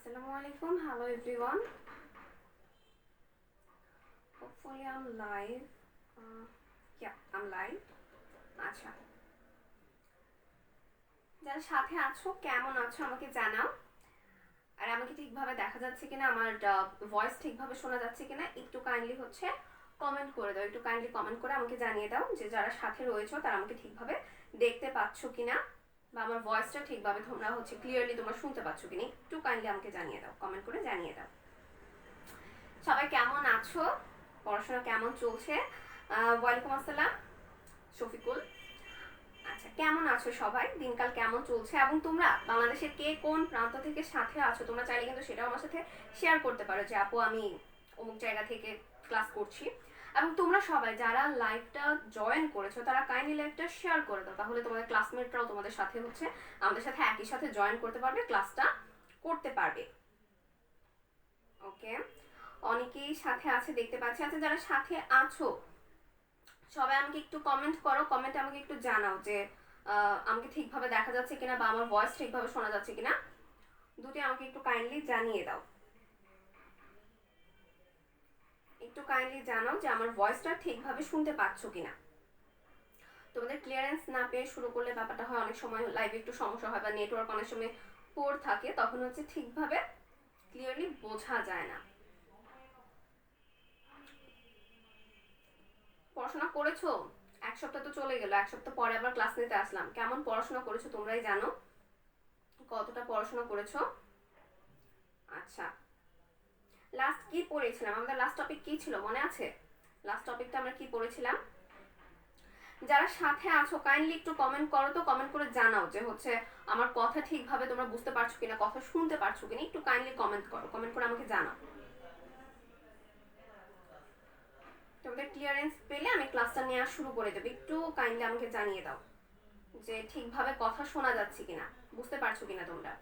Assalamualaikum. Hello everyone. Hopefully I'm live. Yeah, I'm live. আচ্ছা, যারা সাথে আছো কেমন আছো আমাকে জানাও। আর আমাকে ঠিকভাবে দেখা যাচ্ছে কিনা, আমার ভয়েস ঠিকভাবে শোনা যাচ্ছে কিনা একটু কাইন্ডলি হচ্ছে কমেন্ট করে দাও। একটু কাইন্ডলি কমেন্ট করে আমাকে জানিয়ে দাও যে যারা সাথে রয়েছো তারা আমাকে ঠিকভাবে দেখতে পাচ্ছ কিনা, বা আমার ভয়েসটা ঠিকভাবে তোমরা হচ্ছে ক্লিয়ারলি তোমরা শুনতে পাচ্ছ কিনা একটু কাইন্ডলি আমাকে জানিয়ে দাও, কমেন্ট করে জানিয়ে দাও। সবাই কেমন আছো, পড়াশোনা কেমন চলছে? ওয়ালাইকুম আসসালাম শফিকুল। আচ্ছা, কেমন আছো সবাই, দিনকাল কেমন চলছে? এবং তোমরা বাংলাদেশের কে কোন প্রান্ত থেকে সাথে আছো তোমরা চাইলে কিন্তু সেটাও আমার সাথে শেয়ার করতে পারো যে আপু আমি অমুক জায়গা থেকে ক্লাস করছি। এবং তোমরা সবাই যারা লাইভটা জয়েন করেছো তারা কাইন্ডলি লাইভটা শেয়ার করে দাও, তাহলে তোমাদের ক্লাসমেটরাও তোমাদের সাথে হচ্ছে আমাদের সাথে একই সাথে জয়েন করতে পারবে, ক্লাসটা করতে পারবে। ওকে, অনেকেই সাথে আছে দেখতে পাচ্ছি। আচ্ছা, যারা সাথে আছো সবাই আমাকে একটু কমেন্ট করো, কমেন্টে আমাকে একটু জানাও যে আমাকে ঠিকভাবে দেখা যাচ্ছে কিনা বা আমার ভয়েস ঠিকভাবে শোনা যাচ্ছে কিনা, দুটি আমাকে একটু কাইন্ডলি জানিয়ে দাও। একটু কাইন্ডলি জানাও যে আমার ভয়েসটা ঠিকভাবে শুনতে পাচ্ছ কিনা। তোমাদের ক্লিয়ারেন্স না পেয়ে শুরু করলে ব্যাপারটা হয় অনেক সময় লাইভে একটু সমস্যা হয় বা নেটওয়ার্ক অনেক সময় পোর থাকে, তখন হচ্ছে ঠিকভাবে ক্লিয়ারলি বোঝা যায় না। পড়াশোনা করেছো? এক সপ্তাহ তো চলে গেল, এক সপ্তাহ পরে আবার ক্লাস নিতে আসলাম। কেমন পড়াশোনা করেছো তোমরাই জানো, কতটা পড়াশোনা করেছো। আচ্ছা, লাস্ট কি পড়েছিলাম, আমাদের লাস্ট টপিক কি ছিল মনে আছে? লাস্ট টপিকটা আমরা কি পড়েছিলাম? যারা সাথে আছো কাইন্ডলি একটু কমেন্ট করো তো, কমেন্ট করে জানাও যে হচ্ছে আমার কথা ঠিকভাবে তোমরা বুঝতে পারছো কিনা, কথা শুনতে পারছো কিনা, একটু কাইন্ডলি কমেন্ট করো, কমেন্ট করে আমাকে জানাও। তোমাদের ক্লিয়ারেন্স পেলে আমি ক্লাসটা নেওয়া শুরু করে দেবো, একটু কাইন্ডলি আমাকে জানিয়ে দাও যে ঠিকভাবে কথা শোনা যাচ্ছে কিনা, বুঝতে পারছো কিনা তোমরা।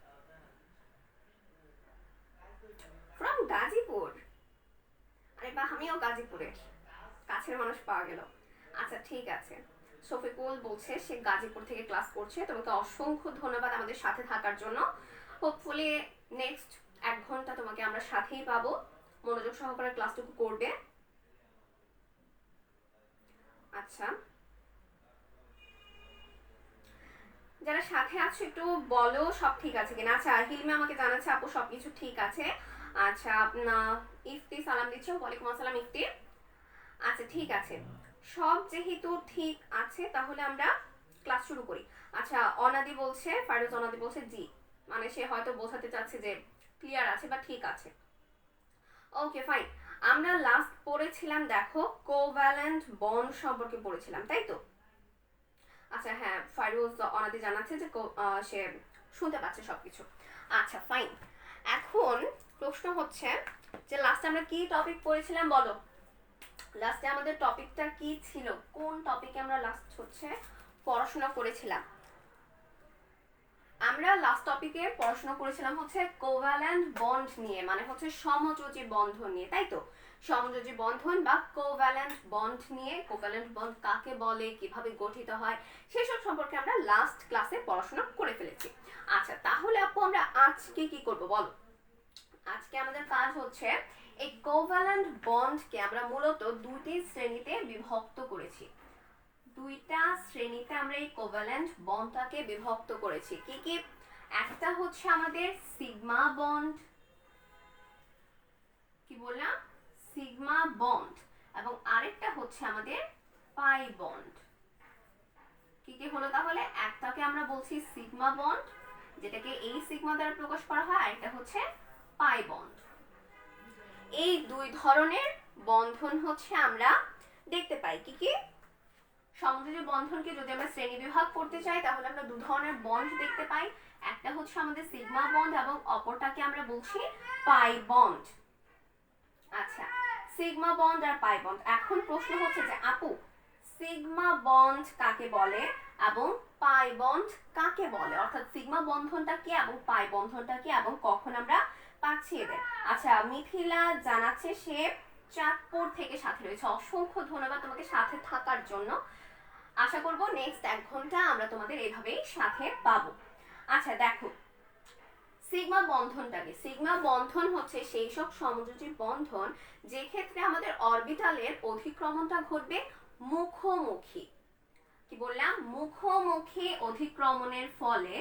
ফ্রম গাজীপুর? আরে বাহ, আমিও গাজীপুরের, কাছের মানুষ পাওয়া গেল। আচ্ছা ঠিক আছে, শফিকুল বলছে সে গাজীপুর থেকে ক্লাস করছে। তোমাকে অসংখ্য ধন্যবাদ আমাদের সাথে থাকার জন্য। হোপফুলি নেক্সট 1 ঘন্টা তোমাকে আমরা সাথেই পাবো, মনোযোগ সহকারে ক্লাসটুকু করবে। আচ্ছা, যারা সাথে আছো একটু বলো সব ঠিক আছে কিনা। আচ্ছা, হিলমে আমাকে জানাচ্ছে আপু সবকিছু ঠিক আছে। আচ্ছা, ইফতি সালাম দিচ্ছ, ওয়ালাইকুম আসসালাম ইফতি। আচ্ছা ঠিক আছে, সব যেহেতু ঠিক আছে তাহলে আমরা ক্লাস শুরু করি। আচ্ছা, অনাদি বলছে, ফারুজ অনাদি বলছে জি, মানে সে হয়তো বোঝাতে চাচ্ছে যে ক্লিয়ার আছে বা ঠিক আছে। ওকে ফাইন, আমরা লাস্ট পড়েছিলাম দেখো কোভ্যালেন্ট বন্ড সম্পর্কে পড়েছিলাম, তাই তো? আচ্ছা হ্যাঁ, ফারুজ অনাদি জানাচ্ছে যে সে শুনতে পাচ্ছে সবকিছু। আচ্ছা ফাইন, এখন প্রশ্ন হচ্ছে যে লাস্ট আমরা কি টপিক পড়েছিলাম বলো। লাস্টে আমাদের টপিকটা কি ছিল, কোন টপিকে আমরা লাস্ট হচ্ছে পড়াশোনা করেছিলাম? আমরা লাস্ট টপিকে পড়াশোনা করেছিলাম হচ্ছে কোভ্যালেন্ট বন্ড নিয়ে, মানে হচ্ছে সমযোজী বন্ধন নিয়ে, তাই তো? সমযোজী বন্ধন বা কোভ্যালেন্ট বন্ড নিয়ে, কোভ্যালেন্ট বন্ড কাকে বলে, কিভাবে গঠিত হয়, সেসব সম্পর্কে আমরা লাস্ট ক্লাসে পড়াশোনা করে ফেলেছি। আচ্ছা তাহলে আপু আমরা আজকে কি করব বলো। আজকে আমাদের কাজ হচ্ছে এই কোভ্যালেন্ট বন্ডকে আমরা মূলত দুটি শ্রেণীতে বিভক্ত করেছি। দুইটা শ্রেণীতে আমরা এই কোভ্যালেন্ট বন্ডটাকে বিভক্ত করেছি। কি কি? একটা হচ্ছে আমাদের সিগমা বন্ড, কি বললাম, সিগমা বন্ড, এবং আরেকটা হচ্ছে আমাদের পাই বন্ড। কি কি হলো তাহলে? একটাকে আমরা বলছি সিগমা বন্ড, যেটাকে এই সিগমা দ্বারা প্রকাশ করা হয়, আর একটা হচ্ছে পাই বন্ড। এই দুই ধরনের বন্ধন হচ্ছে আমরা দেখতে পাই। কি কি? সমযোজী বন্ধনকে যদি আমরা শ্রেণী বিভাগ করতে চাই তাহলে আমরা দু ধরনের বন্ড দেখতে পাই, একটা হচ্ছে আমাদের সিগমা বন্ড এবং অপরটাকে আমরা বলছি পাই বন্ড। আচ্ছা, সিগমা বন্ড আর পাই বন্ড। এখন প্রশ্ন হচ্ছে যে আপু সিগমা বন্ড কাকে বলে এবং পাই বন্ড কাকে বলে, অর্থাৎ সিগমা বন্ধনটা কি এবং পাই বন্ধনটা কি এবং কখন আমরা পাচ্ছি এদের। আচ্ছা, মিথিলা জানাচ্ছে সে চাঁদপুর থেকে সাথে রয়েছে, অসংখ্য ধন্যবাদ তোমাকে সাথে থাকার জন্য। আশা করব নেক্সট 1 ঘন্টা আমরা তোমাদের এইভাবেই সাথে পাবো। আচ্ছা দেখো, সিগমা বন্ধনটাকে, সিগমা বন্ধন হচ্ছে সেই সব সমযোজী বন্ধন যে ক্ষেত্রে আমাদের অরবিটালের অধিক্রমণটা ঘটবে মুখোমুখি। কি বললাম? মুখোমুখি অধিক্রমণের ফলে,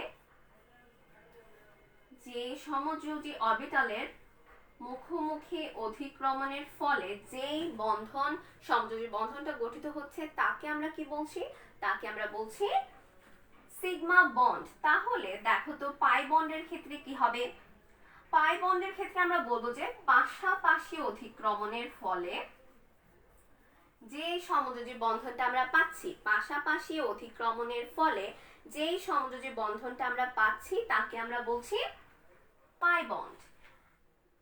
যে সমযোজী অরবিটালের মুখোমুখি অধিক্রমণের ফলে যেই বন্ধন, সমযোজী বন্ধনটা গঠিত হচ্ছে তাকে আমরা কি বলছি? তাকে আমরা বলছি সিগমা বন্ড। তাহলে দেখো তো পাই বন্ডের ক্ষেত্রে কি হবে? পাই বন্ডের ক্ষেত্রে আমরা বলবো যে পাশাপাশি অধিক্রমণের ফলে যে সমযোজী বন্ধনটা আমরা পাচ্ছি, পাশাপাশি অধিক্রমণের ফলে যেই সমযোজী বন্ধনটা আমরা পাচ্ছি তাকে আমরা বলছি পাই বন্ড।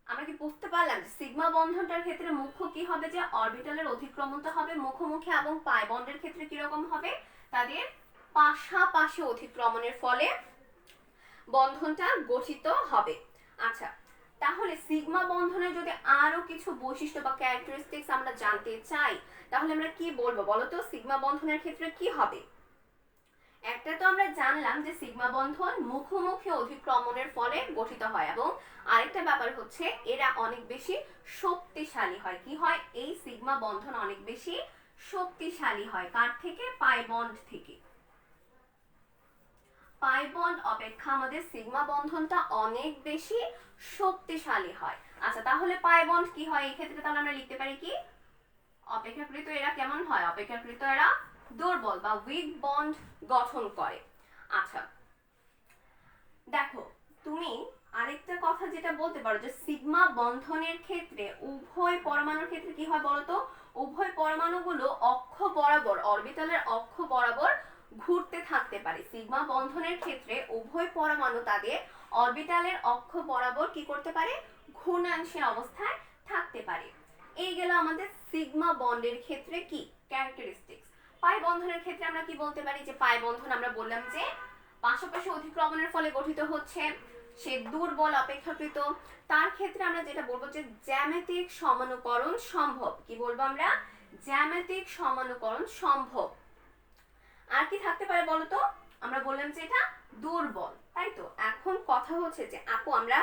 আমরা কি বুঝতে পারলাম সিগমা বন্ধনটার ক্ষেত্রে মুখ্য কি হবে? যে অরবিটালের অধিক্রমণটা হবে মুখোমুখি, এবং পাই বন্ডের ক্ষেত্রে কি রকম হবে? তাদের পাশাপাশি অধিক্রমণের ফলে বন্ধনটা গঠিত হবে। আচ্ছা, তাহলে সিগমা বন্ধনের যদি আরো কিছু বৈশিষ্ট্য বা ক্যারেক্টারিস্টিক্স আমরা জানতে চাই তাহলে আমরা কি বলবো বলো তো? সিগমা বন্ধনের ক্ষেত্রে কি হবে? একটা তো আমরা জানলাম যে সিগমা বন্ধন মুখোমুখি অধিক্রমণের ফলে গঠিত হয়, এবং আরেকটা ব্যাপার হচ্ছে এরা অনেক বেশি শক্তিশালী হয়। কি হয়? এই সিগমা বন্ধন অনেক বেশি শক্তিশালী হয়। কার থেকে? পাই বন্ড থেকে। পাই বন্ড অপেক্ষা আমাদের সিগমা বন্ধনটা অনেক বেশি শক্তিশালী হয়। আচ্ছা, তাহলে পাই বন্ড কি হয় এই ক্ষেত্রে? তাহলে আমরা লিখতে পারি কি? অপেক্ষাকৃত এরা কেমন হয়? অপেক্ষাকৃত এরা দুর্বল বা উইক বন্ড গঠন করে। আচ্ছা, দেখো তুমি আরেকটা কথা যেটা বলতে পারো যে সিগমা বন্ধনের ক্ষেত্রে উভয় পরমাণুর ক্ষেত্রে কি হয় বলতো? উভয় পরমাণুগুলো অক্ষ বরাবর, অরবিটালের অক্ষ বরাবর ঘুরতে থাকতে পারে। সিগমা বন্ধনের ক্ষেত্রে উভয় পরমাণু তাদের অরবিটালের অক্ষ বরাবর কি করতে পারে? ঘূর্ণায়নশীল অবস্থায় থাকতে পারে। এই গেল আমাদের সিগমা বন্ডের ক্ষেত্রে কি ক্যারেক্টারিস্টিক্স। পাই বন্ধনের ক্ষেত্রে আমরা কি বলতে পারি? যে পাই বন্ধন আমরা বললাম যে পাশাপাশি অধিক্রমণের ফলে গঠিত হচ্ছে, সে দুর্বল অপেক্ষাকৃত। তার ক্ষেত্রে আমরা যেটা বলবো যে জ্যামিতিক সমানুকরণ সম্ভব। কি বলবো আমরা? জ্যামিতিক সমানুকরণ সম্ভব। আর কি থাকতে পারে বলতো? আমরা বললাম যে এটা দুর্বল, তাই তো। এখন কথা হচ্ছে যে আপু আমরা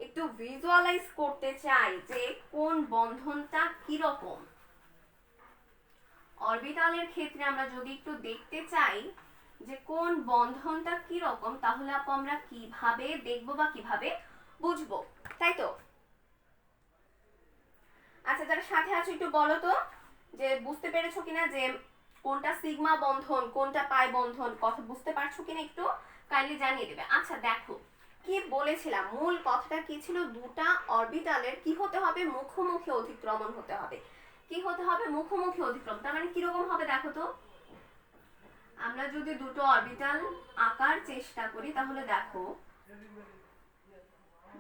একটু ভিজুয়ালাইজ করতে চাই যে কোন বন্ধনটা কিরকম। অরবিটালের ক্ষেত্রে আমরা যদি একটু দেখতে চাই যে কোন বন্ধনটা কিরকম, তাহলে আপু আমরা কিভাবে দেখবো বা কিভাবে বুঝবো, তাই তো? আচ্ছা, যারা সাথে আছো একটু বলো তো যে বুঝতে পেরেছো কিনা যে কোনটা সিগমা বন্ধন কোনটা পাই বন্ধন। কথা বুঝতে পারছো কিনা একটু কাইন্ডলি জানিয়ে দেবে। আচ্ছা দেখো কি বলেছিলাম, মূল কথাটা কি ছিল? দুটা অরবিটালের কি হতে হবে? মুখোমুখি অধিক্রমণ হতে হবে। কি হতে হবে? মুখোমুখি অধিক্রমণ। তার মানে কিরকম হবে দেখো তো? আমরা যদি দুটো অরবিটাল আঁকার চেষ্টা করি তাহলে দেখো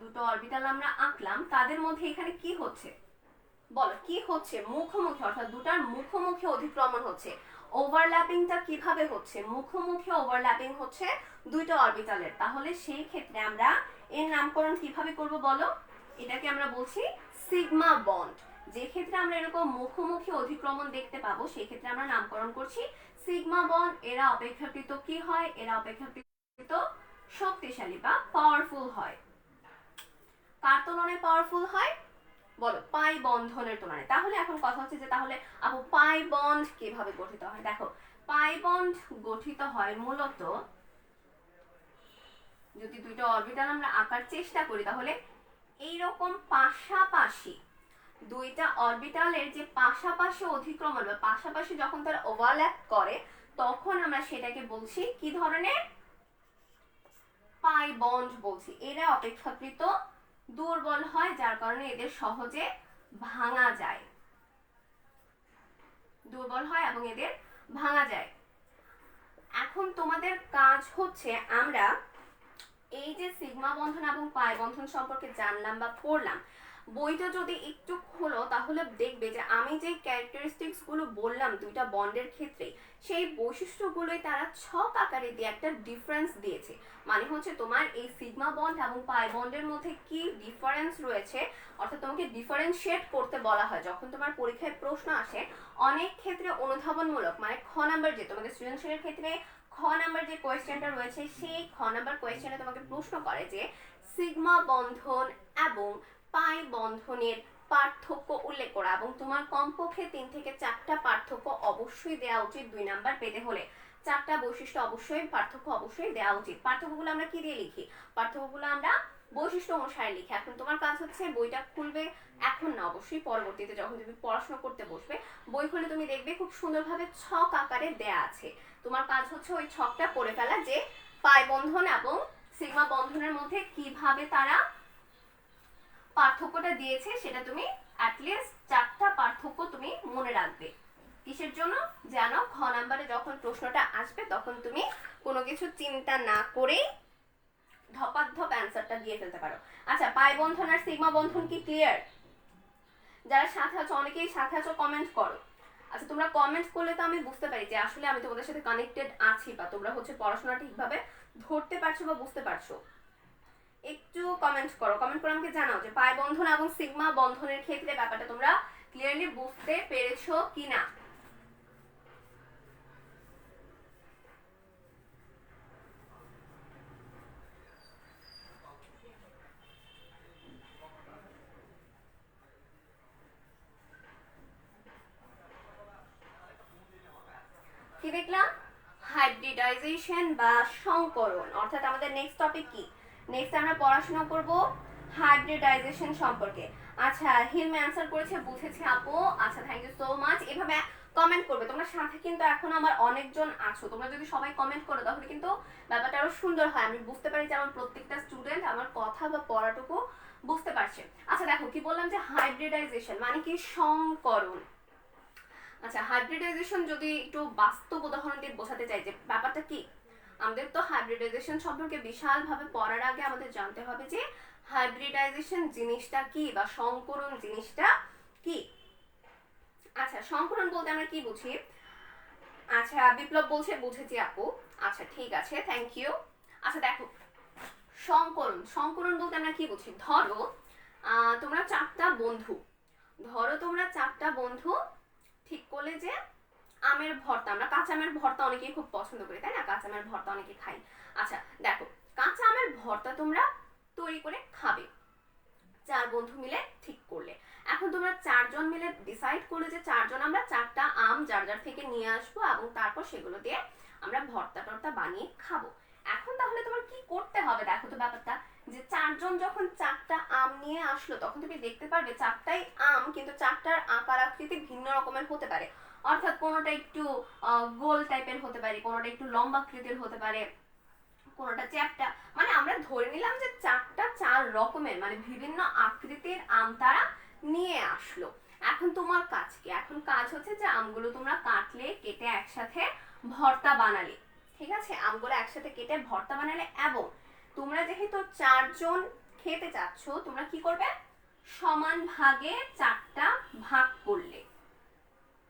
দুটো অরবিটাল আমরা আঁকলাম, তাদের মধ্যে এখানে কি হচ্ছে বলো? কি হচ্ছে? মুখোমুখি, অর্থাৎ দুটার মুখোমুখি অধিক্রমণ হচ্ছে। ওভারল্যাপিংটা কিভাবে হচ্ছে? মুখোমুখি ওভারল্যাপিং হচ্ছে দুইটা অরবিটালের। তাহলে সেই ক্ষেত্রে আমরা এর নামকরণ কিভাবে করব বলো? এটাকে আমরা বলছি সিগমা বন্ড। যে ক্ষেত্রে আমরা এরকম মুখোমুখি অধিক্রমণ দেখতে পাবো সেই ক্ষেত্রে আমরা নামকরণ করছি সিগমা বন্ড। এরা অপেক্ষাকৃত কি হয়? এরা অপেক্ষাকৃত শক্তিশালী বা পাওয়ারফুল হয়। কার তুলনায় পাওয়ারফুল হয় বলো? পাই বন্ধনের তুলনায়। তাহলে এখন কথা হচ্ছে যে তাহলে আপু পাই বন্ড কিভাবে গঠিত হয়? দেখো পাই বন্ড গঠিত হয় মূলত, যদি দুইটা অরবিটাল আমরা আঁকার চেষ্টা করি তাহলে এইরকম পাশাপাশি দুইটা অরবিটালের যে পাশাপাশি অধিক্রমণ বা পাশাপাশি যখন তারা ওভারল্যাপ করে তখন আমরা সেটাকে বলছি কি ধরনের? পাই বন্ড বলছি। এরা অপেক্ষাকৃত দুর্বল হয় যার কারণে এদের সহজে ভাঙা যায়, দুর্বল হয় এবং এদের ভাঙা যায়। এখন তোমাদের কাজ হচ্ছে আমরা এই যে সিগমা বন্ধন এবং পাই বন্ধন সম্পর্কে জানলাম বা পড়লাম, বইটা যদি একটু খোলো তাহলে দেখবে যে আমি যে ক্যারেক্টারিস্টিক্স গুলো বললাম দুইটা বন্ডের ক্ষেত্রে সেই বৈশিষ্ট্যগুলোই তারা ছক আকারে দিয়ে একটা ডিফারেন্স দিয়েছে। মানে হচ্ছে তোমার এই সিগমা বন্ড এবং পাই বন্ডের মধ্যে কি ডিফারেন্স রয়েছে, অর্থাৎ তোমাকে ডিফারেন্সিয়েট করতে বলা হয় যখন তোমার পরীক্ষায় প্রশ্ন আসে। অনেক ক্ষেত্রে অনুধাবনমূলক, মানে খ নাম্বার যে তোমাদের সৃজনশীলের ক্ষেত্রে খ নাম্বার যে কোয়েশ্চেনটা রয়েছে সেই খ নাম্বার কোয়েশ্চেনে তোমাকে প্রশ্ন করে যে সিগমা বন্ধন এবং পাই বন্ধনের পার্থক্য উল্লেখ করা, এবং তোমার কমপক্ষে 3 থেকে 4টা পার্থক্য অবশ্যই দেওয়া উচিত 2 নাম্বার পেতে হলে। 4টা বৈশিষ্ট্য অবশ্যই, পার্থক্য অবশ্যই দেওয়া উচিত। পার্থক্যগুলো আমরা কি দিয়ে লিখি? পার্থক্যগুলো আমরা বৈশিষ্ট্য অনুসারে লিখি। এখন তোমার কাজ হচ্ছে বইটা খুলবে, এখন না অবশ্যই পরবর্তীতে যখন তুমি পড়াশোনা করতে বসবে, বই খুলে তুমি দেখবে খুব সুন্দরভাবে ছক আকারে দেয়া আছে। তোমার কাজ হচ্ছে ওই ছকটা পড়ে ফেলা, যে পাই বন্ধন এবং সিগমা বন্ধনের মধ্যে কিভাবে তারা পার্থক্যটা দিয়েছে, সেটা তুমি অ্যাটলিস্ট 4টা পার্থক্য তুমি মনে রাখবে। কিসের জন্য? যেন খ নাম্বারে যখন প্রশ্নটা আসবে তখন তুমি কোনো কিছু চিন্তা না করেই ধপাধপ অ্যান্সারটা দিয়ে ফেলতে পারো। আচ্ছা, পাই বন্ধন আর সিগমা বন্ধন কি ক্লিয়ার? যারা সাথে আছো, অনেকেই সাথে আছো, কমেন্ট করো। আচ্ছা, তোমরা কমেন্ট করলে তো আমি বুঝতে পারি যে আসলে আমি তোমাদের সাথে কানেক্টেড আছি, বা তোমরা হচ্ছে পড়াশোনা ঠিকভাবে ধরতে পারছো বা বুঝতে পারছো। একটু কমেন্ট করো, কমেন্ট করে আমাকে জানাও যে পাই বন্ধন এবং সিগমা বন্ধনের ক্ষেত্রে ব্যাপারটা তোমরা ক্লিয়ারলি বুঝতে পেরেছো কিনা। কি দেখলাম? হাইব্রিডাইজেশন বা সংকরণ, অর্থাৎ আমাদের নেক্সট টপিক কি? নেক্সট আমরা পড়াশোনা করব হাইব্রিডাইজেশন সম্পর্কে। আচ্ছা, হিলম অ্যান্সার করেছে, বুঝেছি আপু। আচ্ছা, থ্যাংক ইউ সো মাচ। এভাবে কমেন্ট করবে তোমরা, সাথে কিন্তু এখন আমার অনেকজন আছো, তোমরা যদি সবাই কমেন্ট করো তাহলে কিন্তু ব্যাপারটা আরো সুন্দর হয়, আমি বুঝতে পারি যে আমার প্রত্যেকটা স্টুডেন্ট আমার কথা বা পড়াটুকু বুঝতে পারছে। আচ্ছা দেখো, কি বললাম যে হাইব্রিডাইজেশন মানে কি? সংকরণ। আচ্ছা, হাইব্রিডাইজেশন যদি একটু বাস্তব উদাহরণ দিয়ে বোঝাতে চাই যে ব্যাপারটা কি, আমাদের তো হাইব্রিডাইজেশন সম্পর্কে বিশালভাবে পড়ার আগে আমাদের জানতে হবে যে হাইব্রিডাইজেশন জিনিসটা কি বা সংকরণ জিনিসটা কি। আচ্ছা, সংকরণ বলতে আমরা কি বুঝি? আচ্ছা, বিপ্লব বলছে বুঝেছি আপু। আচ্ছা ঠিক আছে, থ্যাংক ইউ। আচ্ছা দেখো, সংকরণ, সংকরণ বলতে আমরা কি বুঝি? ধরো তোমরা 4টা বন্ধু, ঠিক করলে যে আমের ভর্তা, আমরা কাঁচা আমের ভর্তা অনেকেই খুব পছন্দ করি, তাই না? কাঁচা আমের ভর্তা অনেকে খাই। আচ্ছা দেখো, কাঁচা আমের ভর্তা তোমরা তৈরি করে খাবে 4 বন্ধু মিলে ঠিক করলে। এখন তোমরা 4 জন মিলে ডিসাইড করলে যে 4 জন আমরা 4টা আম যার যার থেকে নিয়ে আসবো, এবং তারপর সেগুলো দিয়ে আমরা ভর্তা টর্তা বানিয়ে খাবো। এখন তাহলে তোমার কি করতে হবে দেখো তো ব্যাপারটা, যে 4 জন যখন 4টা আম নিয়ে আসলো, তখন তুমি দেখতে পারবে 4টাই আম, কিন্তু 4টার আকার আকৃতি ভিন্ন রকমের হতে পারে। অর্থাৎ কোনোটা একটু গোল টাইপের হতে পারে, কোনোটা একটু লম্বা আকৃতির হতে পারে, কোনোটা চ্যাপ্টা। মানে আমরা ধরে নিলাম যে 4টা 4 রকমের মানে বিভিন্ন আকৃতির আম তারা নিয়ে আসলো। এখন তোমার কাজ কি? এখন কাজ হচ্ছে যে আমগুলো তোমরা কাটলে, কেটে একসাথে ভর্তা বানালে। ঠিক আছে, আমগুলো একসাথে কেটে ভর্তা বানালে, এবং তোমরা যেহেতু 4 জন খেতে চাচ্ছ, তোমরা কি করবে? সমান ভাগে 4টা ভাগ করলে,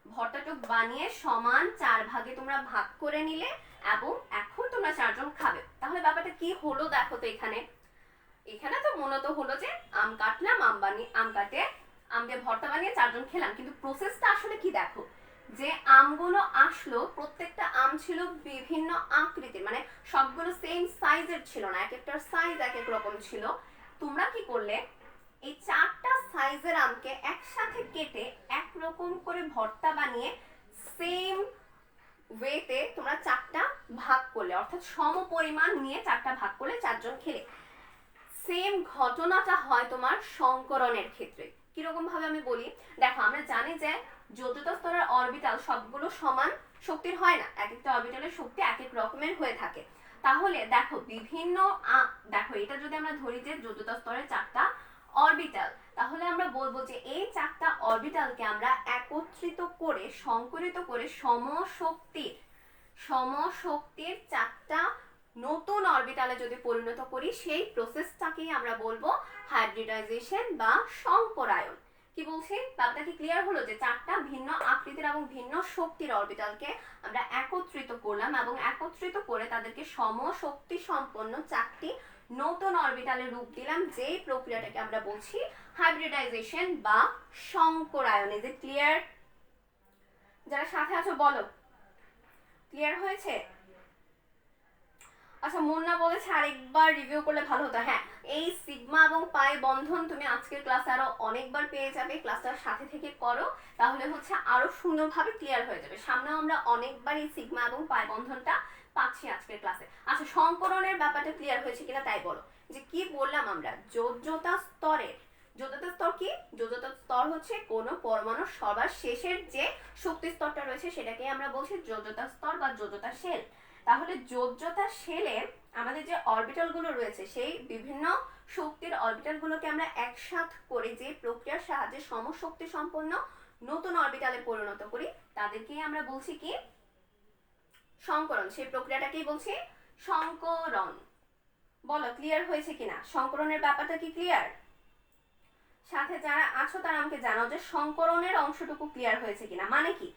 ভর্তাটুক বানিয়ে সমান 4 ভাগে তোমরা ভাগ করে নিলে, এবং এখন তোমরা 4 জন খাবে। তাহলে ব্যাপারটা কি হলো দেখো তো, এখানে তো মূলত হলো যে আম কাটলাম, আম কাটে আম দিয়ে ভর্তা বানিয়ে 4 জন খেলাম, কিন্তু প্রসেসটা আসলে কি দেখো, যে আমগুলো আসলো, প্রত্যেকটা আম ছিল বিভিন্ন আকৃতির, মানে সবগুলো সেম সাইজের ছিল না, এক একটার সাইজ এক এক রকম ছিল। তোমরা কি করলে? এই 4টা সাইজের আমকে একসাথে কেটে একরকম করে ভর্তা বানিয়ে সেম ওয়েতে তোমরা 4টা ভাগ করলে, অর্থাৎ সম পরিমাণ নিয়ে 4টা ভাগ করলে 4 জন খেলে। সেম ঘটনাটা হয় তোমার সংকরণের ক্ষেত্রে। কিরকম ভাবে আমি বলি, দেখো আমরা জানি যে যোজ্যতা স্তরের অরবিটাল সবগুলো সমান শক্তির হয় না, এক একটা অরবিটালের শক্তি এক এক রকমের হয়ে থাকে। তাহলে দেখো বিভিন্ন দেখো, এটা যদি আমরা ধরি যে যোজ্যতা স্তরের 4টা অরবিটাল, তাহলে আমরা বলবো যে এই 4টা অরবিটালকে আমরা একত্রিত করে, সংকরিত করে সমশক্তির 4টা নতুন অরবিটালে যদি পরিণত করি, সেই প্রসেসটাকেই আমরা বলবো হাইব্রিডাইজেশন বা সংকরায়ন। কি বলছি? ব্যাপারটা কি ক্লিয়ার হলো? যে 4টা ভিন্ন আকৃতির এবং ভিন্ন শক্তির অরবিটালকে আমরা একত্রিত করলাম, এবং একত্রিত করে তাদেরকে সমশক্তি সম্পন্ন 4টি নতুন অরবিটালে রূপ দিলাম, যেই প্রক্রিয়াটাকে আমরা বলছি হাইব্রিডাইজেশন বা সংকরায়ন। Is it clear? যারা সাথে আছো বলো, ক্লিয়ার হয়েছে? আচ্ছা, মুন্না বলেছে আরেকবার রিভিউ করলে ভালো হতো। হ্যাঁ, এই সিগমা এবং পাই বন্ধন তুমি আজকের ক্লাসে আরো অনেকবার পেয়ে যাবে, ক্লাসটার সাথে থেকে করো, তাহলে হচ্ছে আরো সুন্দরভাবে ক্লিয়ার হয়ে যাবে। সামনেও আমরা অনেকবার এই সিগমা এবং পাই বন্ধনটা পাচ্ছি আজকের ক্লাসে। আচ্ছা, সংকরণের ব্যাপারটা ক্লিয়ার হয়েছে কিনা তাই বলো, যে কি বললাম আমরা, যোজ্যতা স্তরের, যোজ্যতা স্তর কি? যোজ্যতা স্তর হচ্ছে কোনো পরমাণুর সবার শেষের যে শক্তি স্তরটা রয়েছে সেটাকে আমরা বলছি যোজ্যতা স্তর বা যোজ্যতা শেল। তাহলে যোজ্যতা শেলে আমাদের যে অরবিটাল গুলো রয়েছে সেই বিভিন্ন শক্তির অরবিটাল গুলোকে আমরা একসাথ করে যে প্রক্রিয়ার সাহায্যে সমশক্তি সম্পন্ন নতুন অরবিটালে পরিণত করি তাদেরকেই আমরা বলছি কি? সংকরণ। সেই প্রক্রিয়াটাকেই বলছি সংকরণ। বলো ক্লিয়ার হয়েছে কিনা? সংকরণের ব্যাপারটা কি ক্লিয়ার? সাথে যারা আছো তারা আমাকে জানাও যে সংকরণের অংশটুকু ক্লিয়ার হয়েছে কিনা। মানে কি?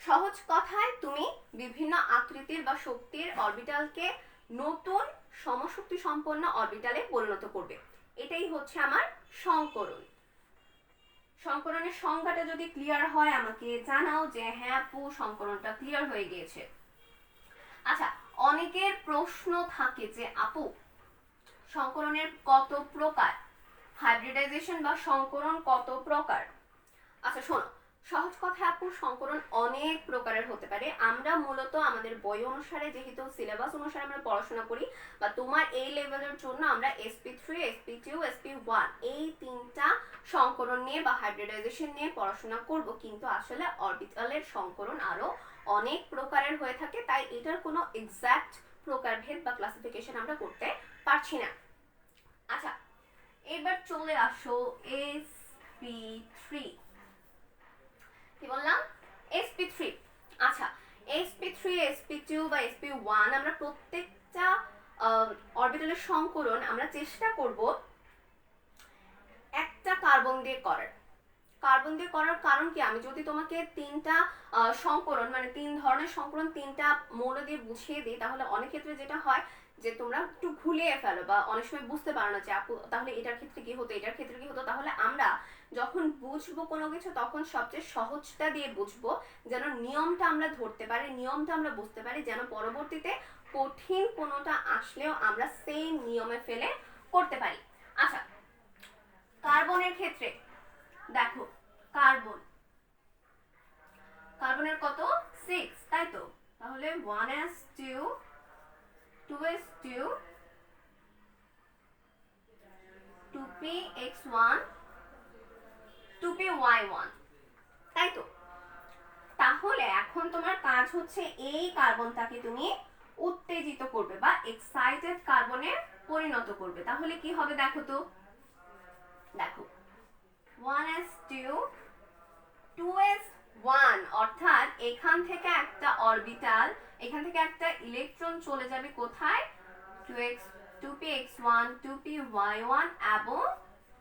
সহজ কথায় তুমি বিভিন্ন আকৃতির বা শক্তির অরবিটালকে নতুন সমশক্তি সম্পন্ন অরবিটালে পরিণত করবে, এটাই হচ্ছে আমার সংকরণ। সংকরণের সংজ্ঞাটা যদি ক্লিয়ার হয় আমাকে জানাও যে হ্যাঁ আপু সংকরণটা ক্লিয়ার হয়ে গিয়েছে। আচ্ছা, অনেকের প্রশ্ন থাকে যে আপু সংকরণের কত প্রকার, হাইব্রিডাইজেশন বা সংকরণ কত প্রকার? আচ্ছা শোনো, সহজ কথা আপু, সংকরণ অনেক প্রকারের হতে পারে। আমরা মূলত আমাদের বই অনুসারে, যেহেতু সিলেবাস অনুসারে আমরা পড়াশোনা করি, বা তোমার এই লেভেলের জন্য আমরা sp3, sp2, sp1 এই তিনটা সংকরণ নিয়ে বা হাইব্রিডাইজেশন নিয়ে পড়াশোনা করব, কিন্তু আসলে অরবিটালের সংকরণ আরো অনেক প্রকারের হয়ে থাকে, তাই এটার কোনো এক্সাক্ট প্রকারভেদ বা ক্লাসিফিকেশন আমরা করতে পারছি না। আচ্ছা, এবার চলে আসো sp3। কি বললাম? sp3। আচ্ছা, sp3, sp2 বা sp1 আমরা প্রত্যেকটা অরবিটালের সংকরণ আমরা চেষ্টা করব একটা কার্বন দিয়ে করার। কার্বন দিয়ে করার কারণ কি? আমি যদি তোমাকে তিনটা সংকরণ, মানে তিন ধরনের সংকরণ তিনটা মৌল দিয়ে বুঝিয়ে দিই, তাহলে অনেক ক্ষেত্রে যেটা হয় যে তোমরা একটু ভুলিয়ে ফেলো বা অনেক সময় বুঝতে পারো না যে আপু তাহলে এটার ক্ষেত্রে কি হতো, এটার ক্ষেত্রে কি হতো। তাহলে আমরা যখন বুঝবো কোনো কিছু তখন সবচেয়ে সহজটা দিয়ে বুঝবো, যেন নিয়মটা আমরা ধরতে পারি, নিয়মটা আমরা বুঝতে পারি, যেন পরবর্তীতে কঠিন কোনোটা আসলেও আমরা সেম নিয়মে ফেলে করতে পারি। আচ্ছা, কার্বনের ক্ষেত্রে দেখো, কার্বন, কার্বনের কত? 6, তাই তো? তাহলে 1s2, 2s2, 2px1, 2py1, তাই তো? তাহলে এখন তোমার কাজ হচ্ছে এই কার্বনটাকে তুমি উত্তেজিত করবে বা এক্সাইটেড কার্বনে পরিণত করবে। তাহলে কি হবে দেখো তো, দেখো 1s2, 2s1, অর্থাৎ এখান থেকে একটা অরবিটাল, এখান থেকে একটা ইলেকট্রন চলে যাবে কোথায়? 2px1, 2py1 এবং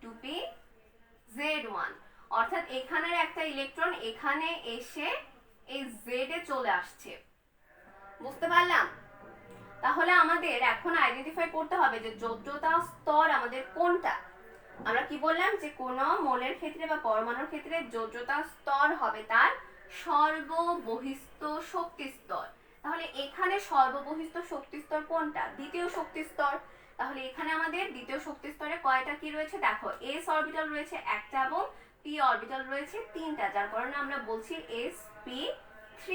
2pz1, অর্থাৎ এখানের একটা ইলেকট্রন এখানে এসে এই জেড এ চলে আসছে। বুঝতে পারলাম? তাহলে আমাদের এখন আইডেন্টিফাই করতে হবে যে যোজ্যতা স্তর আমাদের কোনটা। আমরা কি বললাম যে কোন মৌলের ক্ষেত্রে বা পরমাণুর ক্ষেত্রে যোজ্যতা স্তর হবে তার সর্ববহিস্থ শক্তি স্তর। তাহলে এখানে সর্ববহিস্থ শক্তি স্তর কোনটা? দ্বিতীয় শক্তি স্তর। তাহলে এখানে আমাদের দ্বিতীয় শক্তি স্তরে কয়টা কি রয়েছে দেখো, s অরবিটাল রয়েছে একটা এবং p অরবিটাল রয়েছে তিনটা, যার কারণে আমরা বলছি sp3।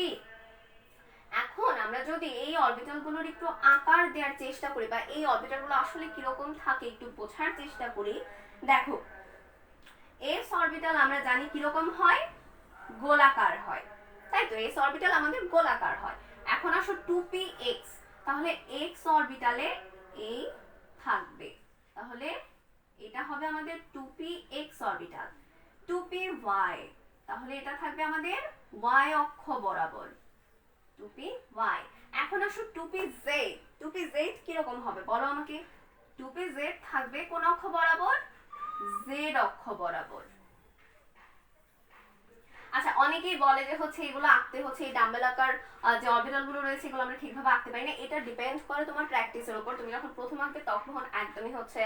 এখন আমরা যদি এই অরবিটালগুলোর একটু আকার দেওয়ার চেষ্টা করি বা এই অরবিটালগুলো আসলে কিরকম থাকে একটু বোঝার চেষ্টা করি, দেখো s অরবিটাল আমরা জানি কিরকম হয়, গোলাকার হয়, তাই তো? s অরবিটাল আমাদের গোলাকার হয়। এখন আসো 2px, তাহলে x অরবিটালে এই থাকবে, তাহলে এটা হবে আমাদের 2px অরবিটাল। 2py, তাহলে এটা থাকবে আমাদের y অক্ষ বরাবর, 2py। এখন আসো 2pz, 2pz কিরকম হবে বলো আমাকে? 2pz থাকবে কোন অক্ষ বরাবর? z অক্ষ বরাবর। আচ্ছা, অনেকেই বলে যে হচ্ছে এগুলো আঁকতে হচ্ছে এই ডাম্বেল আকার যে অরবিটাল গুলো রয়েছে এগুলো আমরা ঠিকভাবে আঁকতে পারি না। এটা ডিপেন্ড করে তোমার প্র্যাকটিসের উপর। তুমি যখন প্রথম আঁকবে তখন একদমই হচ্ছে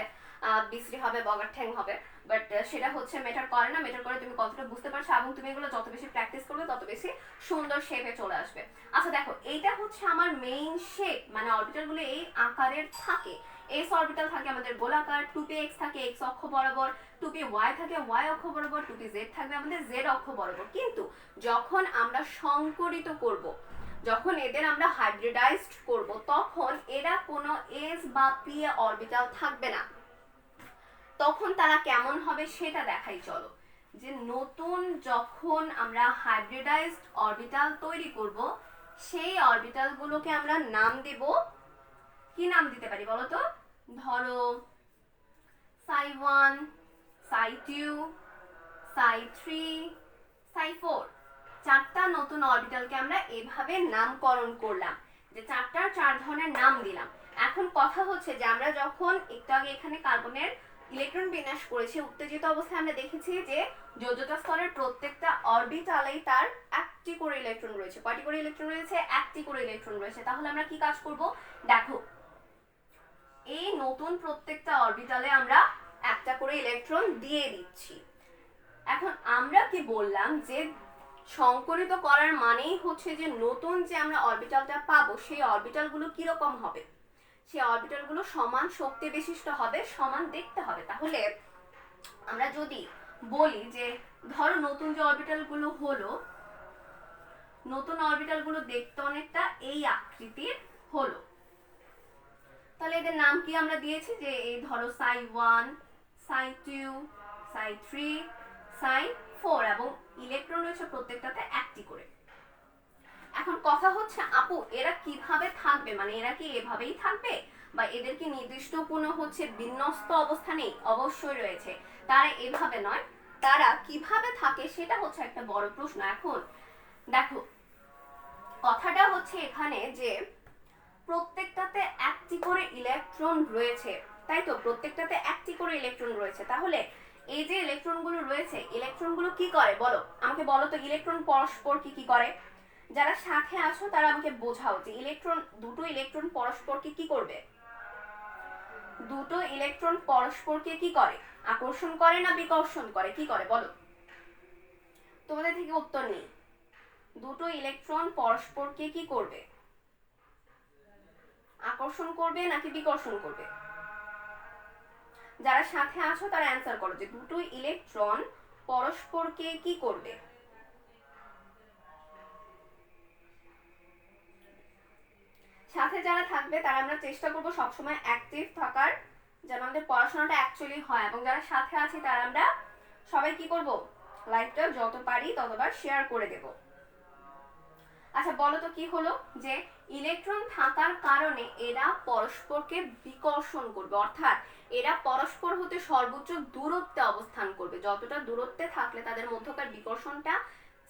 বিশ্রী হবে, বগার ঠ্যাং হবে, বাট সেটা হচ্ছে ম্যাটার করে না। ম্যাটার করে তুমি কতটা বুঝতে পারছো এবং তুমি এগুলো যত বেশি প্র্যাকটিস করবে তত বেশি সুন্দর শেপে চলে আসবে। আচ্ছা দেখো, এইটা হচ্ছে আমার মেইন শেপ, মানে অরবিটাল গুলো এই আকারের থাকে। এস অরবিটাল থাকে আমাদের গোলাকার, 2p x থাকে x অক্ষ বরাবর, 2p y থাকে y অক্ষ বরাবর, 2p z থাকবে আমাদের z অক্ষ বরাবর। কিন্তু যখন আমরা সংকরিত করব, যখন এদের আমরা হাইব্রিডাইজড করব, তখন এরা কোনো s বা p এ অরবিটাল থাকবে না। তখন তারা কেমন হবে সেটা দেখাই চলো। যে নতুন যখন আমরা হাইব্রিডাইজড অরবিটাল তৈরি করব, সেই অরবিটাল গুলোকে আমরা নাম দেব, কি নাম দিতে পারি বলো তো? ধরো psi1, psi2, psi3, psi4, চারটা নতুন অরবিটালকে আমরা এভাবে নামকরণ করলাম, যে চারটার চার ধরনের নাম দিলাম। এখন কথা হচ্ছে যে আমরা যখন একটু আগে এখানে কার্বনের ইলেকট্রন বিন্যাস করেছি উত্তেজিত অবস্থায়, আমরা দেখেছি যে যোজ্যতা স্তরের প্রত্যেকটা অরবিটালেই তার একটি করে ইলেকট্রন রয়েছে। কয়টি করে ইলেকট্রন রয়েছে? একটি করে ইলেকট্রন রয়েছে। তাহলে আমরা কি কাজ করব? দেখো, এই নতুন প্রত্যেকটা অরবিটালে আমরা একটা করে ইলেকট্রন দিয়ে দিচ্ছি। এখন আমরা কি বললাম যে সংকরিত করার মানেই হচ্ছে যে নতুন যে আমরা অরবিটালটা পাবো সেই অরবিটালগুলো কিরকম হবে? সেই অরবিটালগুলো সমান শক্তি বিশিষ্ট হবে, সমান দেখতে হবে। তাহলে আমরা যদি বলি যে ধরো নতুন যে অরবিটালগুলো হলো, নতুন অরবিটালগুলো দেখতে অনেকটা এই আকৃতির হলো, তাহলে এদের নাম কি আমরা দিয়েছি? যে এই ধরো psi1, psi2, psi3, psi4 এবং ইলেকট্রন রয়েছে প্রত্যেকটাতে একটি করে। এখন কথা হচ্ছে আপু এরা কিভাবে থাকবে, মানে এরা কি এভাবেই থাকবে বা এদের কি নির্দিষ্ট কোনো হচ্ছে বিন্যস্ত অবস্থা নেই? অবশ্যই রয়েছে। তারা এভাবে নয়, তারা কিভাবে থাকে সেটা হচ্ছে একটা বড় প্রশ্ন। এখন দেখো, কথাটা হচ্ছে এখানে যে প্রত্যেকটাতে একটি করে ইলেকট্রন রয়েছে, তাই তো? প্রত্যেকটাতে একটি করে ইলেকট্রন রয়েছে। তাহলে এই যে ইলেকট্রনগুলো রয়েছে, ইলেকট্রনগুলো কি করে বলো? আমাকে বলো তো, ইলেকট্রন পরস্পর কি করে? যারা সাথে আছো তারা আমাকে বোঝাও যে ইলেকট্রন, দুটো ইলেকট্রন পরস্পরকে কি করবে? দুটো ইলেকট্রন পরস্পরকে কি করে? আকর্ষণ করে না বিকর্ষণ করে? কি করে বলো? তোমাদের থেকে উত্তর নেই। দুটো ইলেকট্রন পরস্পরকে কি করবে? আকর্ষণ করবে নাকি বিকর্ষণ করবে? যারা সাথে আছো তারা অ্যান্সার করো যে দুটো ইলেকট্রন পরস্পরকে কি করবে? সাথে যারা থাকবে তারা আমরা চেষ্টা করব সবসময় অ্যাক্টিভ থাকার, যেন আমাদের পড়াশোনাটা অ্যাকচুয়ালি হয়। এবং যারা সাথে আছি তারা আমরা সবাই কি করব? লাইভটা যত পারি ততবার শেয়ার করে দেব। আচ্ছা বলো তো কি হলো? যে ইলেকট্রন থাকার কারণে এরা পরস্পরকে বিকর্ষণ করবে, অর্থাৎ এরা পরস্পর হতে সর্বোচ্চ দূরত্বে অবস্থান করবে। যতটা দূরত্বে থাকলে তাদের মধ্যকার বিকর্ষণটা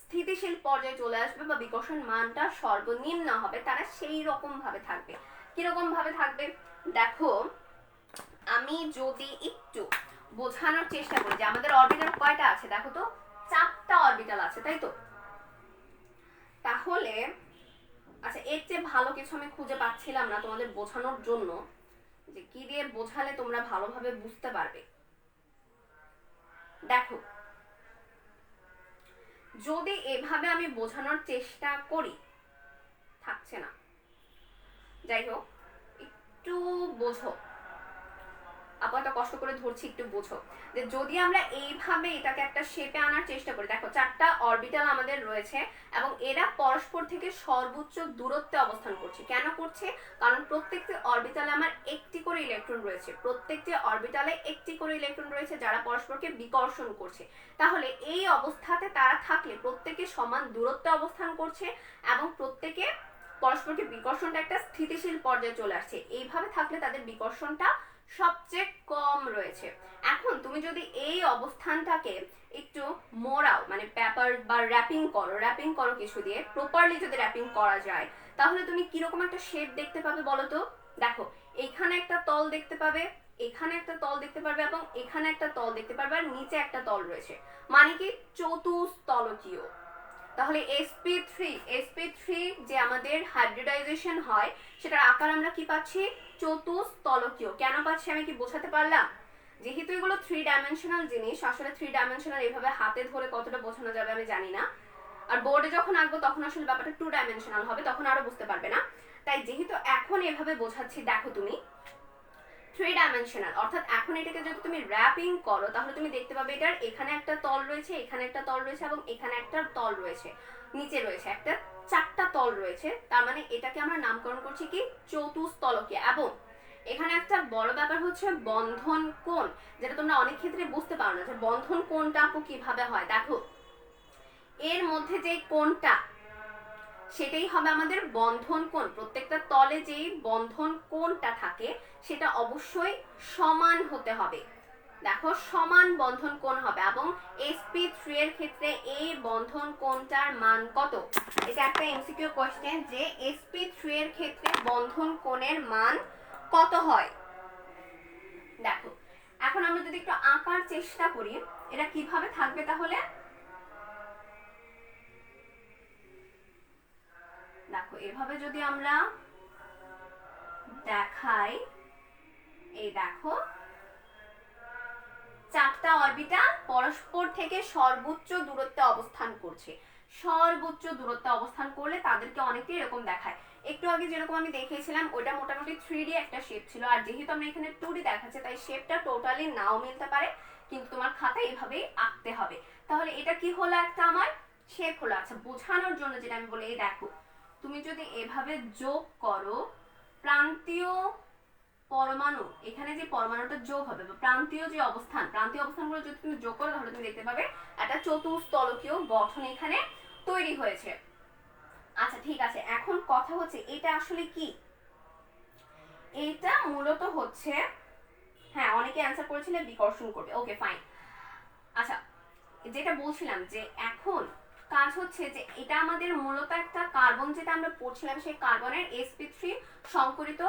স্থিতিশীল পর্যায়ে চলে আসবে বা বিকর্ষণ মানটা সর্বনিম্ন হবে, তারা সেই রকম ভাবে থাকবে। কিরকম ভাবে থাকবে দেখো, আমি যদি একটু বোঝানোর চেষ্টা করি যে আমাদের অরবিটাল কয়টা আছে, দেখো তো চারটা অরবিটাল আছে, তাই তো? তাহলে আচ্ছা, এর চেয়ে ভালো কিছু আমি খুঁজে পাচ্ছিলাম না তোমাদের বোঝানোর জন্য, যে কি দিয়ে বোঝালে তোমরা ভালোভাবে বুঝতে পারবে। দেখো, যদি এভাবে আমি বোঝানোর চেষ্টা করি, থাকছে না, যাই হোক একটু বোঝো, আপাতত কষ্ট করে ধরছি, একটু বোঝো যে যদি আমরা এইভাবে এটাকে একটা শেপে আনার চেষ্টা করি, দেখো চারটা অরবিটাল আমাদের রয়েছে এবং এরা পরস্পর থেকে সর্বোচ্চ দূরত্বে অবস্থান করছে। কেন করছে? কারণ প্রত্যেকটি অরবিটালে আমার একটি করে ইলেকট্রন রয়েছে, প্রত্যেকটি অরবিটালে একটি করে ইলেকট্রন রয়েছে যারা পরস্পরকে বিকর্ষণ করছে। তাহলে এই অবস্থাতে তারা থাকলে প্রত্যেকে সমান দূরত্বে অবস্থান করছে এবং প্রত্যেকে পরস্পরকে বিকর্ষণটা একটা স্থিতিশীল পর্যায়ে চলে আসছে। এইভাবে থাকলে তাদের বিকর্ষণটা সবচেয়ে কম রয়েছে। এখন তুমি যদি এই অবস্থানটাকে একটু মোড়াও, মানে পেপার বা র্যাপিং করো কিছু দিয়ে, প্রপারলি যদি র্যাপিং করা যায় তাহলে তুমি কিরকম একটা শেপ দেখতে পাবে বলো তো? দেখো, এখানে একটা তল দেখতে পাবে, এখানে একটা তল দেখতে পারবে এবং এখানে একটা তল দেখতে পারবে, আর নিচে একটা তল রয়েছে, মানে কি চতুস্তলকীয়। তাহলে sp3 যে আমাদের হাইব্রিডাইজেশন হয় সেটার আকার আমরা কি পাচ্ছি, চতুস্তলকীয়। কেন পাচ্ছি আমি কি বোঝাতে পারলাম? যেহেতু এগুলো 3 ডাইমেনশনাল জিনিস, আসলে 3 ডাইমেনশনাল এইভাবে হাতে ধরে কতটা বোঝানো যাবে আমি জানি না, আর বোর্ডে যখন আঁকবো তখন আসলে ব্যাপারটা 2 ডাইমেনশনাল হবে, তখন আরো বুঝতে পারবে না। তাই যেহেতু এখন এভাবে বোঝাচ্ছি, দেখো তুমি 3 ডাইমেনশনাল, অর্থাৎ এখন এটাকে যদি তুমি র্যাপিং করো তাহলে তুমি দেখতে পাবে এটার এখানে একটা তল রয়েছে, এখানে একটা তল রয়েছে এবং এখানে একটা তল রয়েছে, নিচে রয়েছে একটা, 4টা তল রয়েছে। তার মানে এটাকে আমরা নামকরণ করছি কি, চতুস্তলকীয়। এবং এখানে একটা বড় ব্যাপার হচ্ছে বন্ধন কোণ, যেটা তোমরা অনেক ক্ষেত্রে বুঝতে পারো না যে বন্ধন কোণটা আপু কিভাবে হয়। দেখো এর মধ্যে যে কোণটা সেটাই হবে আমাদের বন্ধন কোণ। প্রত্যেকটা তলে যেই বন্ধন কোণটা থাকে সেটা অবশ্যই সমান হতে হবে। দেখো সমান বন্ধন কোণ হবে, এবং sp3 এর ক্ষেত্রে এই বন্ধন কোণটার মান কত? এটা একটা এমসিকিউ কোশ্চেন যে sp3 এর ক্ষেত্রে বন্ধন কোণের মান কত হয়। দেখো এখন আমরা যদি একটু আঁকার চেষ্টা করি এটা কিভাবে থাকবে, তাহলে দেখো এভাবে যদি আমরা দেখাই, এই দেখো 4টা অরবিটাল পরস্পর থেকে সর্বোচ্চ দূরত্বে অবস্থান করছে। সর্বোচ্চ দূরত্বে অবস্থান করলে তাদেরকে অনেকে এরকম দেখায়। একটু আগে যেরকম আমি দেখিয়েছিলাম ওটা মোটামুটি 3D একটা শেপ ছিল, আর যেহেতু আমরা এখানে 2D দেখাচ্ছে তাই শেপটা টোটালি নাও মিলতে পারে, কিন্তু তোমার খাতায় এইভাবেই আঁকতে হবে। তাহলে এটা কি হলো, একটা আমার শেপ হলো। আচ্ছা বোঝানোর জন্য যেটা আমি বলি, এই দেখো তুমি যদি এভাবে যোগ করো প্রান্তীয় পরমাণু, এখানে যে পরমাণুটা যোগ হবে বা প্রান্তীয় যে অবস্থান, প্রান্তীয় অবস্থানগুলো যদি তুমি যোগ করো তাহলে তুমি দেখতে পাবে একটা চতুস্তলকীয় গঠন এখানে তৈরি হয়েছে। আচ্ছা ঠিক আছে, এখন কথা হচ্ছে এটা আসলে কি, এটা মূলত হচ্ছে, হ্যাঁ অনেকে অ্যান্সার করেছিলেন বিকর্ষণ করবে, ওকে ফাইন। আচ্ছা যেটা বলছিলাম যে এখন কাজ হচ্ছে যে এটা আমাদের মূলত একটা কার্বন, যেটা আমরা পড়ছিলাম সেই কার্বনের sp3 সংকরিত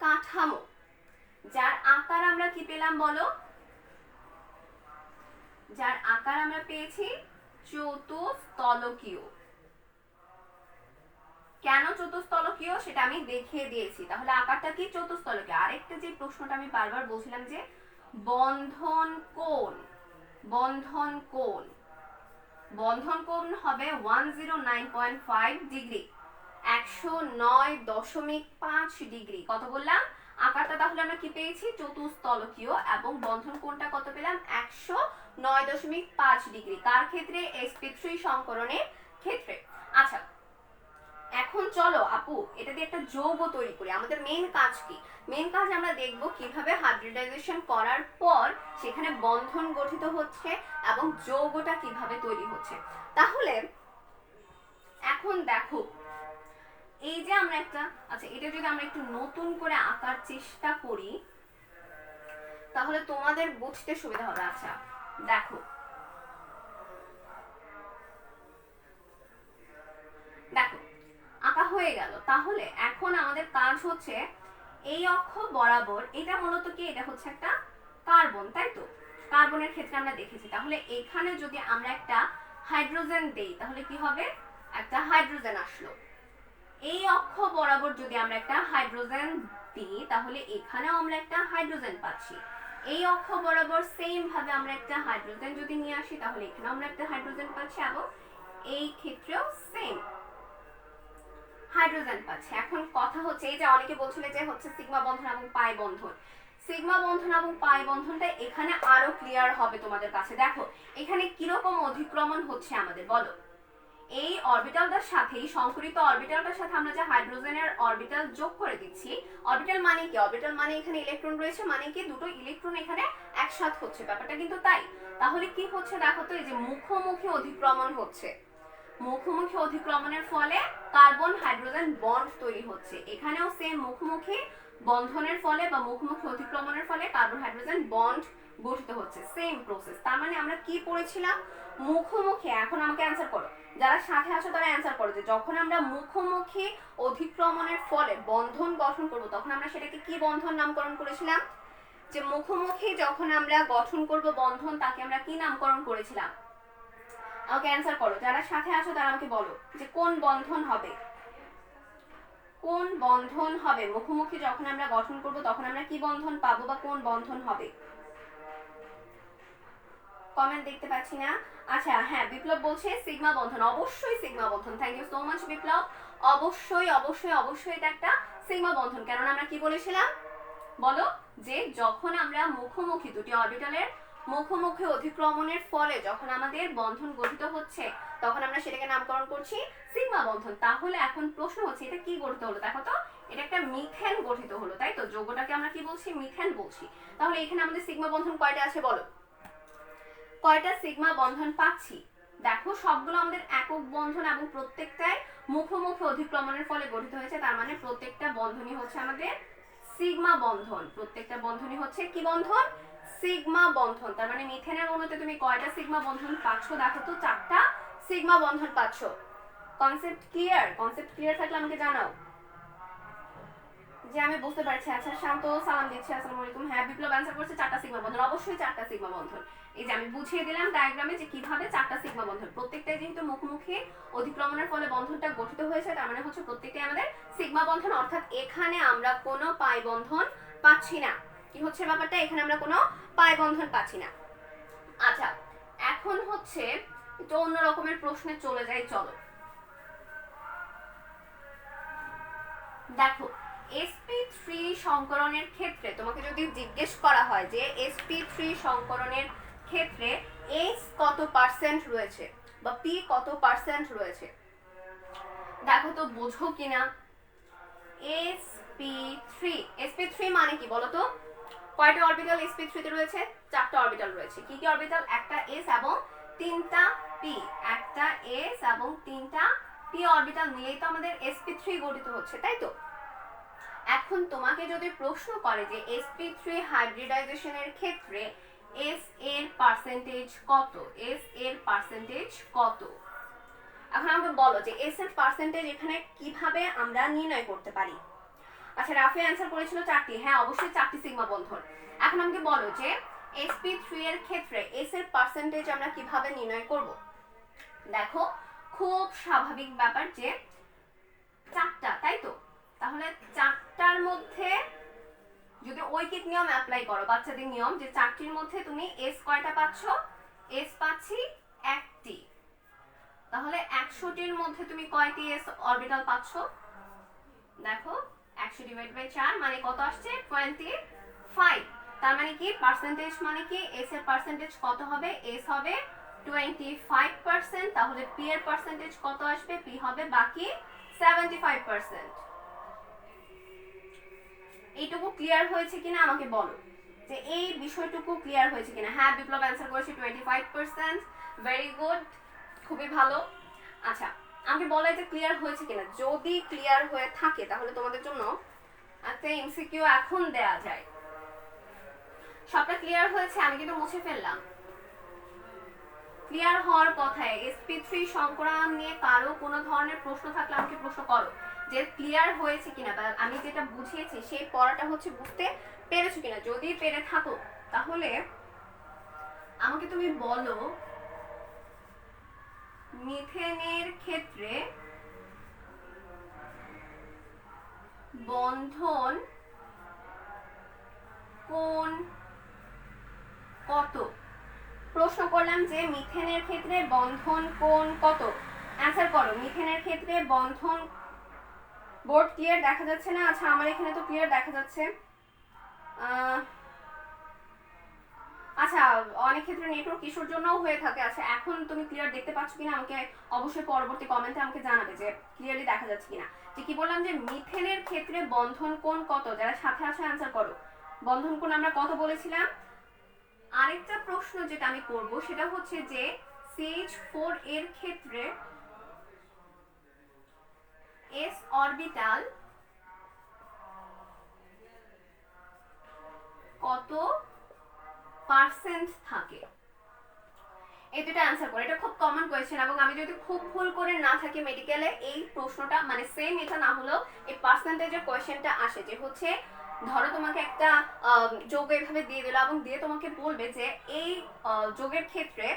কাঠামো, যার আকার আমরা কি পেলাম বলো, যার আকার আমরা পেয়েছি চতুস্তলকীয়। কেন চতুস্তলকীয় সেটা আমি দেখিয়ে দিয়েছি, তাহলে আকারটা কি, চতুস্তলকীয়। আরেকটা যে প্রশ্নটা আমি বারবার বলছিলাম যে বন্ধন কোণ, বন্ধন কোণ, বন্ধন কোণ হবে 109.5 ডিগ্রি, 109.5 ডিগ্রি। কত বললাম, আকারটা তাহলে আমরা কি পেয়েছি, চতুস্তলকীয়, এবং বন্ধন কোণটা কত পেলাম, 109.5 ডিগ্রি। কার ক্ষেত্রে, sp3 সংকরণের ক্ষেত্রে। আচ্ছা এখন চলো আপু এটা দিয়ে একটা যৌগ তৈরি করি। আমাদের মেইন কাজ কি, মেইন কাজ আমরা দেখব কিভাবে হাইব্রিডাইজেশন করার পর সেখানে বন্ধন গঠিত হচ্ছে এবং যৌগটা কিভাবে তৈরি হচ্ছে। তাহলে এখন দেখো এই যে আমরা একটা, আচ্ছা এটা যদি আমরা একটু নতুন করে আঁকার চেষ্টা করি তাহলে তোমাদের বুঝতে সুবিধা হবে। আচ্ছা দেখো দেখো আঁকা হয়ে গেল। তাহলে এখন আমাদের কাজ হচ্ছে এই অক্ষ বরাবর, এটা মূলত কি, এটা হচ্ছে একটা কার্বন, তাই তো, কার্বনের ক্ষেত্রে আমরা দেখেছি। তাহলে এখানে যদি আমরা একটা হাইড্রোজেন দেই তাহলে কি হবে, একটা হাইড্রোজেন আসলো। এই অক্ষ বরাবর যদি আমরা একটা হাইড্রোজেন দিই তাহলে এখানেও আমরা একটা হাইড্রোজেন পাচ্ছি। এই অক্ষ বরাবর সেম ভাবে আমরা একটা হাইড্রোজেন যদি নিয়ে আসি তাহলে এখানেও আমরা একটা হাইড্রোজেন পাচ্ছি, এবং এই ক্ষেত্রেও সেম হাইড্রোজেন পাচ্ছে। এখন কথা হচ্ছে এই যে অনেকে বলছিল যে হচ্ছে সিগমা বন্ধন এবং পাই বন্ধন, সিগমা বন্ধন এবং পাই বন্ধনটা এখানে আরো ক্লিয়ার হবে তোমাদের কাছে। দেখো এখানে কিরকম অধিক্রমণ হচ্ছে আমাদের বলো, এই অরবিটালটার সাথে, এই সংকরিত অরবিটালটার সাথে আমরা যে হাইড্রোজেনের অরবিটাল যোগ করে দিচ্ছি, অরবিটাল মানে কি, অরবিটাল মানে এখানে ইলেকট্রন রয়েছে, মানে কি দুটো ইলেকট্রন এখানে একসাথে হচ্ছে, ব্যাপারটা কিন্তু তাই। তাহলে কি হচ্ছে দেখো তো, এই যে মুখোমুখি অধিক্রমণ হচ্ছে, মুখোমুখি অধিক্রমণের ফলে কার্বন হাইড্রোজেন বন্ড তৈরি হচ্ছে। এখানেও সেম মুখোমুখি বন্ধনের ফলে বা মুখোমুখি অধিক্রমণের ফলে কার্বন হাইড্রোজেন বন্ড গঠিত হচ্ছে, সেম প্রসেস। তার মানে আমরা কি পড়েছিলাম, মুখোমুখি। এখন আমাকে অ্যান্সার করো, যারা সাথে আছো তারা অ্যান্সার করো যে যখন আমরা মুখোমুখি অধিক্রমণের ফলে বন্ধন গঠন করব তখন আমরা সেটাকে কি বন্ধন নামকরণ করেছিলাম, যে মুখোমুখি যখন আমরা গঠন করব বন্ধন তাকে আমরা কি নামকরণ করেছিলাম, আমাকে অ্যান্সার করো, যারা সাথে আছো তারা আমাকে বলো যে কোন বন্ধন হবে, কোন বন্ধন হবে মুখোমুখি যখন আমরা গঠন করব তখন আমরা কি বন্ধন পাবো বা কোন বন্ধন হবে। কমেন্ট দেখতে পাচ্ছি না। আচ্ছা হ্যাঁ, বিপ্লব বলছে সিগমা বন্ধন, অবশ্যই সিগমা বন্ধন। Thank you so much Biplab. অবশ্যই অবশ্যই অবশ্যই এটা একটা সিগমা বন্ধন। কারণ আমরা কি বলেছিলাম বলো, যে যখন আমরা মুখোমুখি দুটি অরবিটালের মুখোমুখি অধিক্রমণের ফলে যখন আমাদের বন্ধন গঠিত হচ্ছে তখন আমরা সেটাকে নামকরণ করছি সিগমা বন্ধন। তাহলে এখন প্রশ্ন হচ্ছে এটা কি গঠিত হলো, দেখো তো এটা একটা মিথেন গঠিত হলো, তাই তো? যৌগটাকে আমরা কি বলছি, মিথেন বলছি। তাহলে এখানে আমাদের সিগমা বন্ধন কয়টা আছে বলো, কয়টা সিগমা বন্ধন পাচ্ছি? দেখো সবগুলো আমাদের একক বন্ধন এবং প্রত্যেকটাই মুখোমুখি অধিক্রমণের ফলে গঠিত হয়েছে, তার মানে প্রত্যেকটা বন্ধনই হচ্ছে আমাদের সিগমা বন্ধন। প্রত্যেকটা বন্ধনই হচ্ছে কি বন্ধন, সিগমা বন্ধন। তার মানে মিথেনের অণুতে তুমি কয়টা সিগমা বন্ধন পাচ্ছ, দেখো তো 4টা সিগমা বন্ধন পাচ্ছ। Concept clear? কনসেপ্ট ক্লিয়ার থাকলে আমাকে জানাও যে আমি বুঝতে পারছি। আচ্ছা শান্ত সালাম দিচ্ছি, আসসালামু আলাইকুম। হ্যাঁ বিপ্লব অ্যান্সার করছে 4টা সিগমা বন্ধন, অবশ্যই 4টা সিগমা বন্ধন। এই যে আমি বুঝিয়ে দিলাম ডায়াগ্রামে যে কিভাবে 4টা সিগমা বন্ধন, প্রত্যেকটাই যেহেতু মুখোমুখি অধিক্রমণের ফলে বন্ধনটা গঠিত হয়েছে তার মানে হচ্ছে প্রত্যেকটাই আমাদের সিগমা বন্ধন। অর্থাৎ এখানে আমরা কোনো পাই বন্ধন পাচ্ছি না। কি হচ্ছে ব্যাপারটা, এখানে আমরা কোনো পাই বন্ধন পাচ্ছি না। আচ্ছা এখন হচ্ছে একটু অন্য রকমের প্রশ্নে চলে যাই, চলো। দেখো sp3 সংকরণের ক্ষেত্রে তোমাকে যদি জিজ্ঞেস করা হয় যে sp3 সংকরণের ক্ষেত্রে s কত পার্সেন্ট রয়েছে বা p কত পার্সেন্ট রয়েছে, দেখো তো বোঝো কিনা। sp3 মানে কি বলো তো, কয়টা অরবিটাল sp3 তে রয়েছে? 4টা অরবিটাল রয়েছে। কি কি অরবিটাল? একটা s এবং 3টা p, একটা s এবং 3টা p অরবিটাল নিয়েই তো আমাদের sp3 গঠিত হচ্ছে, তাই তো? এখন তোমাকে যদি প্রশ্ন করে যে sp3 হাইব্রিডাইজেশনের ক্ষেত্রে s এর পার্সেন্টেজ কত, s এর পার্সেন্টেজ কত, এখন আমাকে বলো যে s এর পার্সেন্টেজ এখানে কিভাবে আমরা নির্ণয় করতে পারি। আচ্ছা রাফি অ্যান্সার করেছিল 4টি, হ্যাঁ অবশ্যই 4টি সিগমা বন্ধন। এখন আমাকে বলো যে sp3 এর ক্ষেত্রে s এর পার্সেন্টেজ আমরা কিভাবে নির্ণয় করব। দেখো খুব স্বাভাবিক ব্যাপার যে 4টা, তাই তো? তাহলে 4টার মধ্যে যদি ঐকিক নিয়ম অ্যাপ্লাই করো, বাচ্চাদের নিয়ম, যে 4টির মধ্যে তুমি s কয়টা পাচ্ছ, s পাচ্ছি 1টি। তাহলে 100টির মধ্যে তুমি কয়টি s অরবিটাল পাচ্ছ? দেখো 100 ডিভাইড বাই 4 মানে কত আসছে, 25। তার মানে কি পার্সেন্টেজ মানে কি, s এর পার্সেন্টেজ কত হবে, s হবে 25%। তাহলে p এর পার্সেন্টেজ কত আসবে, p হবে বাকি 75%। এইটুকু ক্লিয়ার হয়েছে কিনা আমাকে বলো, যে এই বিষয়টুকু ক্লিয়ার হয়েছে কিনা। হ্যাঁ বিপ্লব অ্যান্সার করেছে 25%, ভেরি গুড, খুবই ভালো। আচ্ছা আমাকে বলো এটা ক্লিয়ার হয়েছে কিনা। যদি ক্লিয়ার হয়ে থাকে তাহলে তোমাদের জন্য একটা এমসিকিউ এখন দেয়া যায়। সবটা ক্লিয়ার হয়েছে, আমি কিন্তু মুছে ফেললাম। ক্লিয়ার হওয়ার কথায় sp3 সংকরণ নিয়ে কারো কোনো ধরনের প্রশ্ন থাকলে আমাকে প্রশ্ন করো যে ক্লিয়ার হয়েছে কিনা, বা আমি যেটা বুঝিয়েছি সেই পড়াটা হচ্ছে বুঝতে পেরেছো কিনা। যদি পেরে থাকো তাহলে আমাকে তুমি বলো মিথেনের ক্ষেত্রে বন্ধন কোণ কত। প্রশ্ন করলাম যে মিথেনের ক্ষেত্রে বন্ধন কোণ কত, অ্যান্সার করো। মিথেনের ক্ষেত্রে বন্ধন, বোর্ড ক্লিয়ার দেখা যাচ্ছে না? আচ্ছা আমার এখানে তো ক্লিয়ার দেখা যাচ্ছে। আচ্ছা অনেক ক্ষেত্রে নেটওয়ার্ক ইস্যুর জন্যও হয়ে থাকে। আচ্ছা এখন তুমি ক্লিয়ার দেখতে পাচ্ছ কিনা আমাকে অবশ্যই পরবর্তী কমেন্টে আমাকে জানাবে যে ক্লিয়ারলি দেখা যাচ্ছে কিনা। যে কি বললাম যে মিথেনের ক্ষেত্রে বন্ধন কোণ কত, যারা সাথে আছে অ্যান্সার করো। বন্ধন কোণ আমরা কত বলেছিলাম। আরেকটা প্রশ্ন যেটা আমি করব সেটা হচ্ছে যে CH4 এর ক্ষেত্রে s অরবিটাল কত পার্সেন্ট থাকে, এই দুটো অ্যান্সার করে। এটা খুব কমন কোয়েশ্চেন, এবং আমি যদি খুব ভুল করে না থাকি মেডিকেলে এই প্রশ্নটা মানে সেম এটা না হলেও এই পার্সেন্টেজের কোয়েশ্চেনটা আসে, যে হচ্ছে ধরো তোমাকে একটা যোগ এভাবে দিয়ে দিল এবং দিয়ে তোমাকে বলবে যে এই যোগের ক্ষেত্রে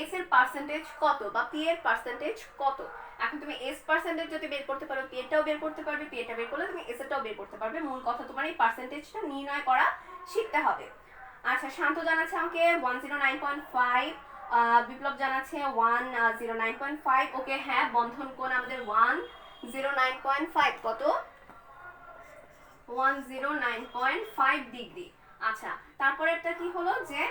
এস এর পার্সেন্টেজ কত বা পি এর পার্সেন্টেজ কত। এখন তুমি এস পার্সেন্টেজ যদি বের করতে পারো, পি এরটাও বের করতে পারবে, পি এরটা বের করলে তুমি এস এরটাও বের করতে পারবে। মূল কথা তোমার এই পার্সেন্টেজটা নির্ণয় করা শিখতে হবে। আচ্ছা, শান্ত জানাচ্ছে আমাকে 109.5, বিপ্লব জানাচ্ছে 109.5। ওকে, হ্যাঁ, বন্ধন কোণ আমাদের 109.5, কত 109.5 ডিগ্রি। আচ্ছা, তারপরে একটা কি হলো যে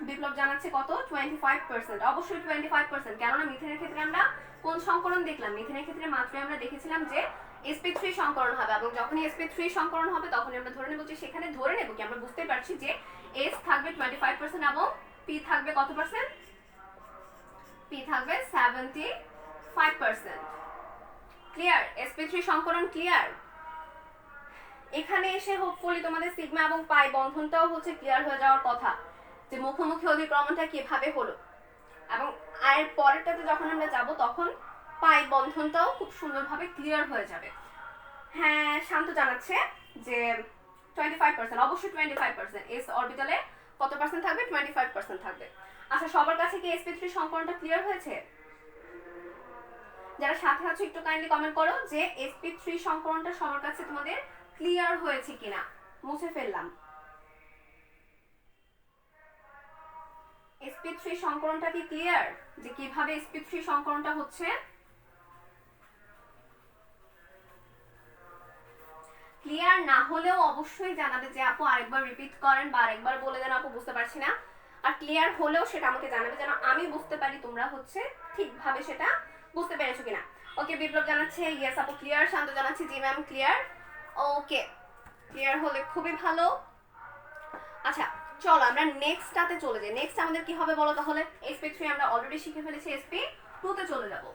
বিপ্লব জানাচ্ছে কত 25%। অবশ্যই 25%, কেননা মিথেনের ক্ষেত্রে আমরা কোন সংকরণ দেখলাম? মিথেনের ক্ষেত্রে মাত্রই আমরা দেখেছিলাম যে sp3 সংকরণ হবে, এবং যখনই sp3 সংকরণ হবে তখনই আমরা ধরে নেব যে সেখানে ধরে নেব কি আমরা বুঝতে পারছি যে s থাকবে 25% এবং p থাকবে কত পার্সেন্ট? p থাকবে 75%। ক্লিয়ার? sp3 সংকরণ ক্লিয়ার? এখানে এসে হোপফুলি তোমাদের সিগমা এবং পাই বন্ধনটাও হচ্ছে ক্লিয়ার হয়ে যাওয়ার কথা, যে মুখোমুখি অধিক্রমণটা কিভাবে হলো। এবং এর পরেরটাতে যখন আমরা যাব তখন পাই বন্ধনটাও খুব সুন্দরভাবে ক্লিয়ার হয়ে যাবে। হ্যাঁ, শান্ত জানাচ্ছে যে 25%, অবশ্যই 25%। এস অরবিটালে কত পার্সেন্ট থাকবে? 25% থাকবে। আচ্ছা, সবার কাছে কি sp3 সংকরণটা ক্লিয়ার হয়েছে? যারা সাথে আছো একটু কাইন্ডলি কমেন্ট করো যে sp3 সংকরণটা সবার কাছে তোমাদের ক্লিয়ার হয়েছে কিনা। মুছে ফেললাম। sp3 সংকরণটা কি ক্লিয়ার, যে কিভাবে sp3 সংকরণটা হচ্ছে? ক্লিয়ার না হলেও অবশ্যই জানাবে যে আপু আরেকবার রিপিট করেন বা আরেকবার বলে দেন আপু বুঝতে পারছি না। আর ক্লিয়ার হলেও সেটা আমাকে জানাবে যেন আমি বুঝতে পারি তোমরা হচ্ছে ঠিকভাবে সেটা বুঝতে পেরেছো কিনা। ওকে, বিপ্লব জানাচ্ছে ইয়েস আপু ক্লিয়ার। শান্ত জানাচ্ছে জি ম্যাম ক্লিয়ার। ওকে, ক্লিয়ার হলে খুবই ভালো। আচ্ছা, চলো আমরা নেক্সটটাতে চলে যাই। নেক্সট আমাদের কি হবে বলো তাহলে? sp3 আমরা অলরেডি শিখে ফেলেছি, sp2 তে চলে যাব।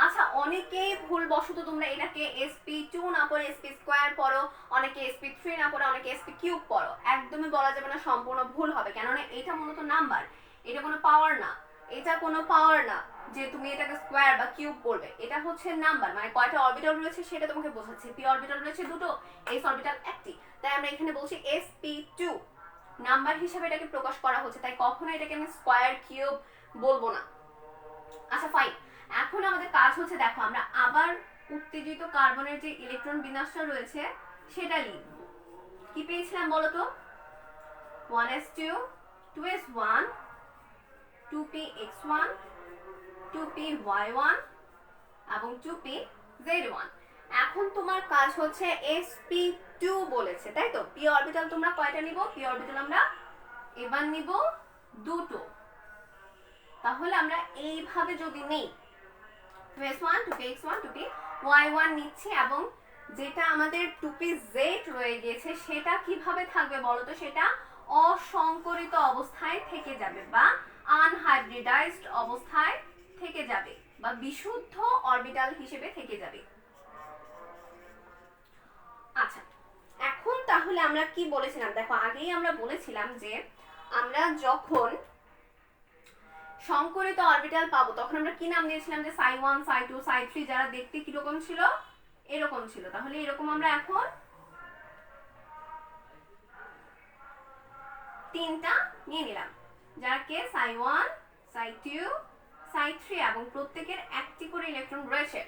আচ্ছা, অনেকেই ভুল বশত তোমরা এটাকে sp2 না পড়ে sp স্কয়ার পড়ো, অনেকে sp3 না পড়ে অনেকে sp কিউব পড়ো। একদমই বলা যাবে না সম্পূর্ণ ভুল হবে, কেননা এটা মূলত নাম্বার, এটা কোনো পাওয়ার না। এটা কোনো পাওয়ার না যে তুমি এটাকে স্কয়ার বা কিউব করবে। এটা হচ্ছে নাম্বার, মানে কয়টা অরবিটাল রয়েছে সেটা তোমাকে বোঝাচ্ছে। পি অরবিটাল রয়েছে দুটো, এস অরবিটাল একটি, তাই আমরা এখানে বলছি sp2 নাম্বার হিসেবে এটাকে প্রকাশ করা হচ্ছে, তাই কখনো এটাকে আমি স্কয়ার কিউব বলবো না। আচ্ছা ফাইন, এখন আমাদের কাজ হচ্ছে, দেখো আমরা আবার উত্তেজিত কার্বনের যে ইলেকট্রন বিন্যাসটা রয়েছে সেটা লিখব। কি পেয়েছিলাম বলতো? 1s2 2s1 2px1 2py1 এবং 2pz1। এখন তোমার কাজ হচ্ছে sp2 বলেছে, তাই তো? p অরবিটাল তোমরা কয়টা নিব? p অরবিটাল আমরা এবার নিব দুটো। তাহলে আমরা এইভাবে যদি নেই 2s1 2px1 2py1 নিচ্ছি, এবং যেটা আমাদের 2pz রয়ে গেছে সেটা কিভাবে থাকবে বলতো? সেটা অসংকরিত অবস্থায় থেকে যাবে বা আনহাইব্রিডাইজড অবস্থায় থেকে যাবে বা বিশুদ্ধ অরবিটাল হিসেবে থেকে যাবে। আচ্ছা, এখন তাহলে আমরা কি বলেছিলাম? দেখো আগেই আমরা বলেছিলাম যে আমরা যখন সংকরিত অরবিটাল পাবো তখন আমরা কি নাম দিয়েছিলাম? যে সাই1 সাই2 সাই3 যারা দেখতে কিরকম ছিল? এরকম ছিল। তাহলে এরকম আমরা এখন তিনটা নিয়ে নিলাম, যাকে সাই1 সাই2 সাই3, এবং প্রত্যেকের একটি করে ইলেকট্রন রয়েছে,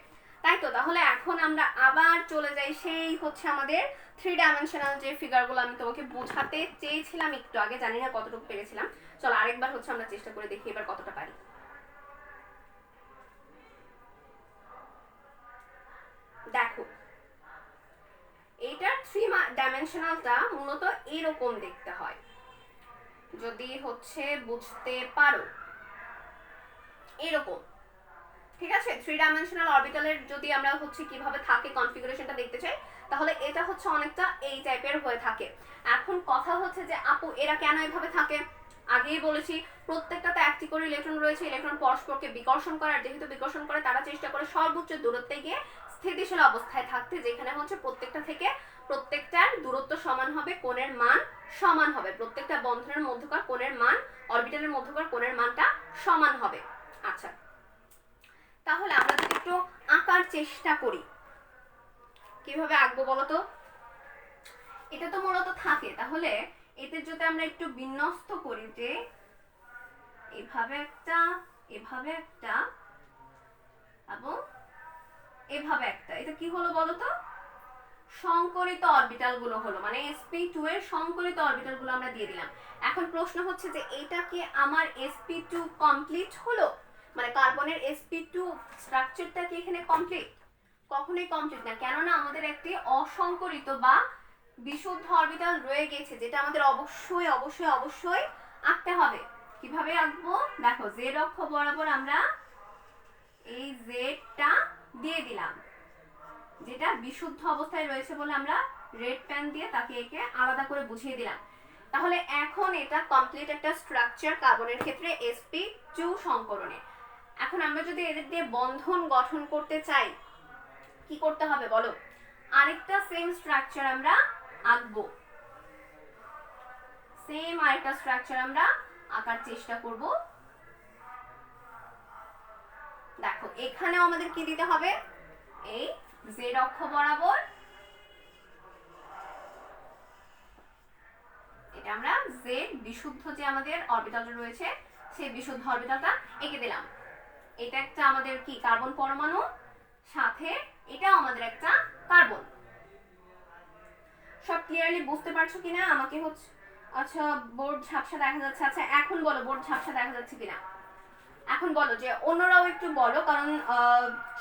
তাই তো? তাহলে এখন আমরা আবার চলে যাই সেই হচ্ছে আমাদের 3 ডাইমেনশনাল যে ফিগারগুলো আমি তোমাকে বোঝাতে চেয়েছিলাম একটু আগে, জানি না কতটুকু পেরেছিলাম। চলো আরেকবার হচ্ছে আমরা চেষ্টা করে দেখি এবার কতটা পারি। দেখো, এইটার 3 ডাইমেনশনালটা মূলত এরকম দেখতে হয়, যদি হচ্ছে বুঝতে পারো এরকম, ঠিক আছে? 3 ডাইমেনশনাল অরবিটালের যদি আমরা হচ্ছে কিভাবে থাকে কনফিগারেশনটা দেখতে চাই, তাহলে এটা হচ্ছে অনেকটা এই টাইপের হয়ে থাকে। এখন কথা হচ্ছে যে আপু এরা কেন এভাবে থাকে? আগেই বলেছি প্রত্যেকটাতে একটি করে ইলেকট্রন রয়েছে, ইলেকট্রন পরস্পরকে বিকর্ষণ করে, আর যেহেতু বিকর্ষণ করে তারা চেষ্টা করে সর্বোচ্চ দূরত্বে গিয়ে স্থিতিশীল অবস্থায় থাকতে, যেখানে হচ্ছে প্রত্যেকটা থেকে প্রত্যেকটার দূরত্ব সমান হবে, কোণের মান সমান হবে, প্রত্যেকটা বন্ধনের মধ্যকার কোণের মান, অরবিটালের মধ্যকার কোণের মানটা সমান হবে। আচ্ছা, তাহলে আমরা যদি একটু আঁকার চেষ্টা করি, কিভাবে আঁকবো বলতো? এটা তো মূলত থাকে, তাহলে এতে যদি আমরা একটু বিন্যস্ত করি যে এভাবে একটা, এভাবে একটা এবং এভাবে একটা, এটা কি হলো বলো তো? সংকরিত অরবিটাল গুলো হলো, মানে sp2 এর সংকরিত অরবিটাল গুলো আমরা দিয়ে দিলাম। এখন প্রশ্ন হচ্ছে যে এটা কি আমার sp2 কমপ্লিট হলো, মানে কার্বনের sp2 স্ট্রাকচারটা কি এখানে কমপ্লিট? কখনোই কমপ্লিট না, কেননা আমাদের একটি অসংকরিত বা বিশুদ্ধ অরবিটাল রয়ে গেছে, যেটা আমাদের অবশ্যই অবশ্যই অবশ্যই আঁকতে হবে। কিভাবে আঁকবো? দেখো জেড অক্ষ বরাবর আমরা এই জেডটা দিয়ে দিলাম, যেটা বিশুদ্ধ অবস্থায় রয়েছে বলে আমরা রেড পেন দিয়ে তাকে একে আলাদা করে বুঝিয়ে দিলাম। তাহলে এখন এটা কমপ্লিট একটা স্ট্রাকচার কার্বনের ক্ষেত্রে sp2 সংকরণে। এখন আমরা যদি এদের দিয়ে বন্ধন গঠন করতে চাই কি করতে হবে বলো? আরেকটা সেম স্ট্রাকচার আমরা আঁকবো, সেম আরেকটা স্ট্রাকচার আমরা আঁকার চেষ্টা করব। দেখো এখানেও আমাদের কি দিতে হবে? এই জেড অক্ষ বরাবর এটা আমরা জেড বিশুদ্ধ যে আমাদের অরবিটালটা রয়েছে সেই বিশুদ্ধ অরবিটালটা এঁকে দিলাম। এটা একটা আমাদের কি কার্বন পরমাণু, সাথে এটাও আমাদের একটা কার্বন। সব ক্লিয়ারলি বুঝতে পারছো কিনা আমাকে হচ্ছে? আচ্ছা বোর্ড ঝাপসা দেখা যাচ্ছে। আচ্ছা এখন বলো বোর্ড ঝাপসা দেখা যাচ্ছে কিনা, এখন বলো। যে অন্যরাও একটু বলো, কারণ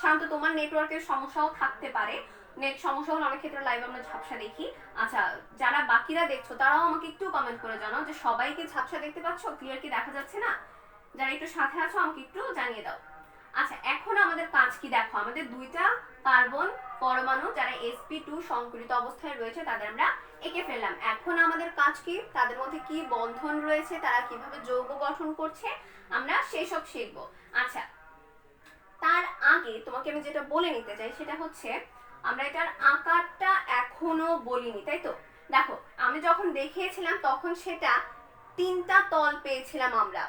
শান্ত তোমার নেটওয়ার্কের সমস্যাও থাকতে পারে, নেট সমস্যা হলে অনেক ক্ষেত্রে লাইভ আমরা ঝাপসা দেখি। আচ্ছা যারা বাকিরা দেখছো তারাও আমাকে একটু কমেন্ট করে জানাও যে সবাইকে ঝাপসা দেখতে পাচ্ছ, ক্লিয়ার কি দেখা যাচ্ছে না? যারা একটু সাথে আছো আমাকে একটু জানিয়ে দাও। আচ্ছা এখন আমাদের কাজ কি দেখো, আমাদের দুইটা কার্বন পরমাণু যারা sp2 সংকরিত অবস্থায় রয়েছে তাদের আমরা এঁকে ফেললাম। এখন আমাদের কাজ কি, তাদের মধ্যে কি বন্ধন রয়েছে, তারা কিভাবে যৌগ গঠন করছে আমরা সেসব শিখবো। আচ্ছা তার আগে তোমাকে আমি যেটা বলে নিতে চাই সেটা হচ্ছে আমরা এটার আকারটা এখনো বলিনি, তাই তো? দেখো আমি যখন দেখিয়েছিলাম তখন সেটা তিনটা তল পেয়েছিলাম আমরা,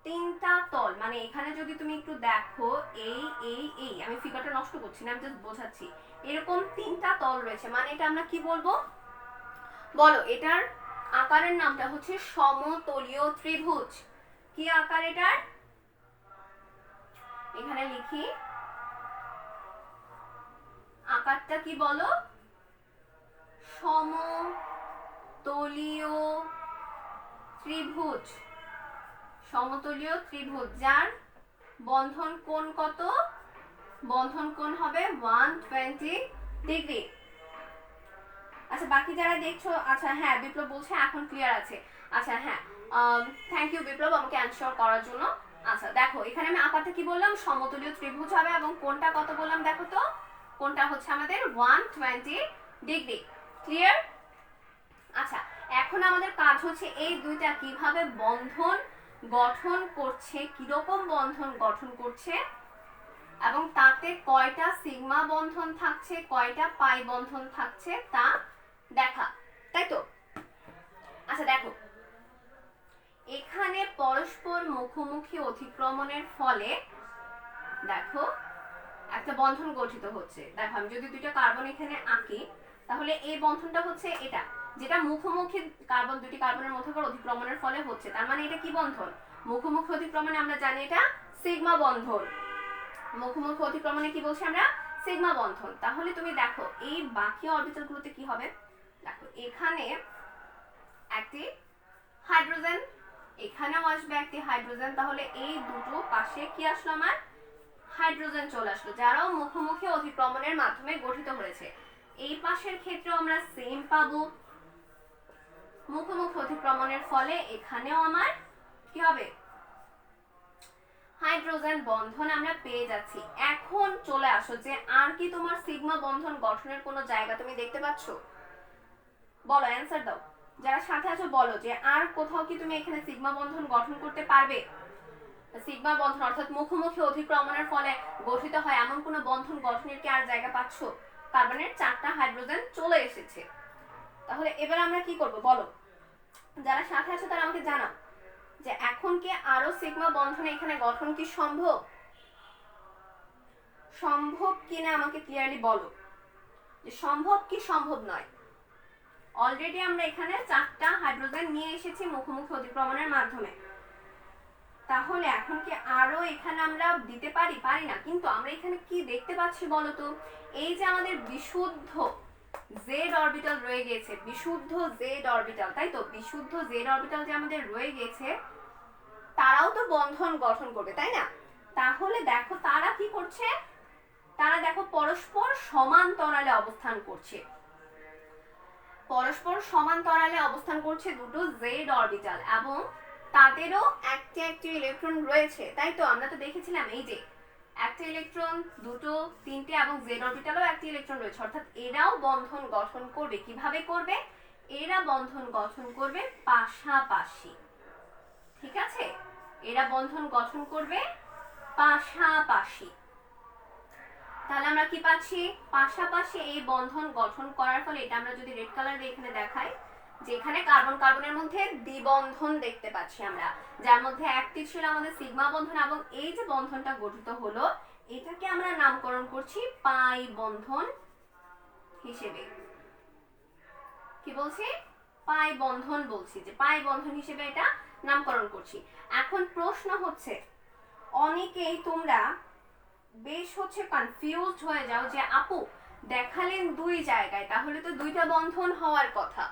তিনটা তল। মানে এখানে যদি তুমি একটু দেখো এই এই এই, আমি ফিগারটা নষ্ট করছি না, আমি জাস্ট বোঝাচ্ছি। এরকম তিনটা তল রয়েছে, মানে এটা আমরা কি বলবো বলো? এটার আকারের নামটা হচ্ছে সমতলীয় ত্রিভুজ। কি আকার এটার? এখানে লিখি আকারটা কি বলো? সমতলীয় ত্রিভুজ। সমতলীয় ত্রিভুজ যার বন্ধন কোণ কত? বন্ধন কোণ হবে 120 ডিগ্রি। আচ্ছা বাকি যারা দেখছো, আচ্ছা হ্যাঁ বিপ্লব বলছে এখন ক্লিয়ার আছে। আচ্ছা হ্যাঁ থ্যাংক ইউ বিপ্লব আমাকে অ্যানসার করার জন্য। আচ্ছা দেখো এখানে আমি আকারটা কি বললাম? সমতলীয় ত্রিভুজ হবে, এবং কোণটা কত বললাম দেখো তো? কোণটা হচ্ছে আমাদের 120 ডিগ্রি। ক্লিয়ার? আচ্ছা এখন আমাদের কাজ হচ্ছে এই দুইটা কিভাবে বন্ধন গঠন করছে, কিরকম বন্ধন গঠন করছে, এবং তাতে কয়টা সিগমা বন্ধন থাকছে, কয়টা পাই বন্ধন থাকছে তা দেখা, তাই তো? আচ্ছা দেখো এখানে পরস্পর মুখোমুখি অতিক্রমণের ফলে দেখো একটা বন্ধন গঠিত হচ্ছে। দেখো আমি যদি দুইটা কার্বন এখানে আঁকি তাহলে এই বন্ধনটা হচ্ছে এটা, যেটা মুখোমুখি কার্বন, দুটি কার্বনের মধ্যকার অতিক্রমণের ফলে হচ্ছে। তার মানে এটা কি বন্ধন? মুখোমুখি অতিক্রমণে আমরা জানি এটা সিগমা বন্ধন। মুখোমুখি অতিক্রমণে কি বলছি আমরা? সিগমা বন্ধন। তাহলে তুমি দেখো এই বাকি অরবিটাল গুলোতে কি হবে, দেখো এখানে একটি হাইড্রোজেন, এখানেও আসবে একটি হাইড্রোজেন। তাহলে এই দুটো পাশে কি আসলো আমার? হাইড্রোজেন চলে আসলো, যারাও মুখোমুখি অতিক্রমণের মাধ্যমে গঠিত হয়েছে। এই পাশের ক্ষেত্রেও আমরা সেম পাবো, মুখোমুখি অতিক্রমণের ফলে এখানেও আমার কি হবে? হাইড্রোজেন বন্ধন আমরা পেয়ে যাচ্ছি। এখন চলে আসো যে আর কি তোমার সিগমা বন্ধন গঠনের কোনো জায়গা তুমি দেখতে পাচ্ছ? বলো অ্যানসার দাও, যারা সাথে আছো বলো যে আর কোথাও কি তুমি এখানে সিগমা বন্ধন গঠন করতে পারবে? সিগমা বন্ধন অর্থাৎ মুখোমুখি অতিক্রমণের ফলে গঠিত হয় এমন কোনো বন্ধন গঠনের কি আর জায়গা পাচ্ছ? কার্বনের 4টা হাইড্রোজেন চলে এসেছে। তাহলে এবার আমরা কি করব বলো? যারা সাথে আছো তারা আমাকে জানাও যে এখন কি আরো সিগমা বন্ধন এখানে গঠন কি সম্ভব? সম্ভব কিনা আমাকে ক্লিয়ারলি বলো যে সম্ভব কি সম্ভব নয়। অলরেডি আমরা এখানে 4টা হাইড্রোজেন নিয়ে এসেছি মুখোমুখি অতিক্রমণের মাধ্যমে। তাহলে এখন কি আরো এখানে আমরা দিতে পারি? পারি না। কিন্তু আমরা এখানে কি দেখতে পাচ্ছি বলতো, এই যে আমাদের বিশুদ্ধ জেড অরবিটাল রয়ে গেছে, বিশুদ্ধ জেড অরবিটাল, তাই তো? বিশুদ্ধ জেড অরবিটাল যে আমাদের রয়ে গেছে, তারাও তো বন্ধন গঠন করবে, তাই না? তাহলে দেখো তারা কি করছে, তারা দেখো পরস্পর সমান্তরালে অবস্থান করছে, পরস্পর সমান্তরালে অবস্থান করছে দুটো জেড অরবিটাল, এবং তাদেরও একটি একটি ইলেকট্রন রয়েছে, তাই তো? আমরা তো দেখেছিলাম এই যে একটা ইলেকট্রন, দুটো, তিনটে, এবং জেড অরবিটালও একটি ইলেকট্রন রয়েছে, অর্থাৎ এরাও বন্ধন গঠন করবে। কিভাবে করবে? এরা বন্ধন গঠন করবে পাশাপাশি, ঠিক আছে? এরা বন্ধন গঠন করবে পাশাপাশি। তাহলে আমরা কি পাচ্ছি? পাশাপাশি এই বন্ধন গঠন করার ফলে, এটা আমরা যদি রেড কালার দিয়ে এখানে দেখাই, যে এখানে কার্বন কার্বনের মধ্যে দ্বিবন্ধন দেখতে পাচ্ছি আমরা, যার মধ্যে একটি ছিল আমাদের সিগমা বন্ধন, এবং এই যে বন্ধনটা গঠিত হলো এটাকে আমরা নামকরণ করছি পাই বন্ধন হিসেবে। কি বলছি? পাই বন্ধন বলছি, যে পাই বন্ধন হিসেবে এটা নামকরণ করছি। এখন প্রশ্ন হচ্ছে, অনেকেই তোমরা বেশ কনফিউজড হয়ে যাও যে আপু দেখালেন দুই জায়গায়, তাহলে তো দুইটা বন্ধন হওয়ার কথা,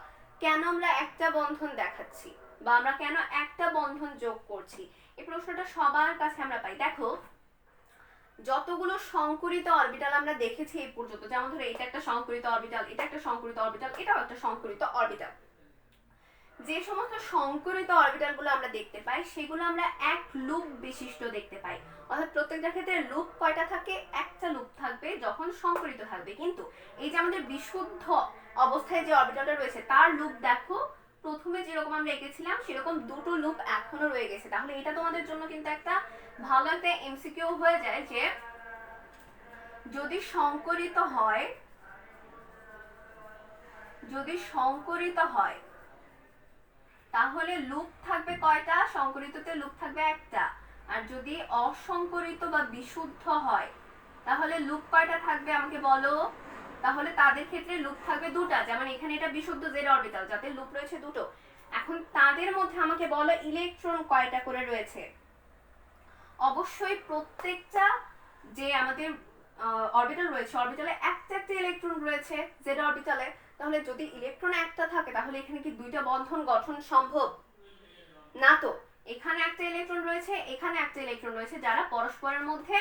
কেন আমরা একটা বন্ধন দেখাচ্ছি, বা আমরা কেন একটা বন্ধন যোগ করছি? এই প্রশ্নটা সবার কাছে আমরা পাই। দেখো, যতগুলো সংকরিত অরবিটাল আমরা দেখেছি এই পর্যন্ত, যেমন ধরো এটা একটা সংকরিত অরবিটাল, এটা একটা সংকরিত অরবিটাল, এটাও একটা সংকরিত অরবিটাল, যে সমস্ত সংকরিত অরবিটাল গুলো আমরা দেখতে পাই সেগুলো আমরা এক লুপ বিশিষ্ট দেখতে পাই, অর্থাৎ প্রত্যেকটা ক্ষেত্রে লুপ কয়টা থাকে? একটা লুপ থাকবে যখন সংকরিত থাকবে। কিন্তু এই যে আমাদের বিশুদ্ধ অবস্থায় যে অরবিটালটা রয়েছে তার লুপ দেখো, প্রথমে যেরকম আমরা এঁকেছিলাম সেরকম দুটো লুপ এখনো রয়ে গেছে। তাহলে এটা তোমাদের জন্য কিন্তু একটা ভালো একটা এমসিকিউ হয়ে যায়, যে যদি সংকরিত হয়, যদি সংকরিত হয় তাহলে লুপ থাকবে কয়টা? সংকরিততে লুপ থাকবে একটা। আর যদি অসংকরিত বা বিশুদ্ধ হয় তাহলে লুপ কয়টা থাকবে আমাকে বলো? তাহলে তাদের ক্ষেত্রে লুপ থাকবে দুটা, যেমন এখানে এটা বিশুদ্ধ জেড অরবিটাল যাতে লুপ রয়েছে দুটো। এখন তাদের মধ্যে আমাকে বলো ইলেকট্রন কয়টা করে রয়েছে? অবশ্যই প্রত্যেকটা যে আমাদের অরবিটাল রয়েছে, অরবিটালে একটা একটা ইলেকট্রন রয়েছে জেড অরবিটালে, তাহলে যদি ইলেকট্রন একটা থাকে তাহলে এখানে কি দুইটা বন্ধন গঠন সম্ভব? না তো। এখানে একটা ইলেকট্রন রয়েছে, এখানে একটা ইলেকট্রন রয়েছে, যারা পরস্পরের মধ্যে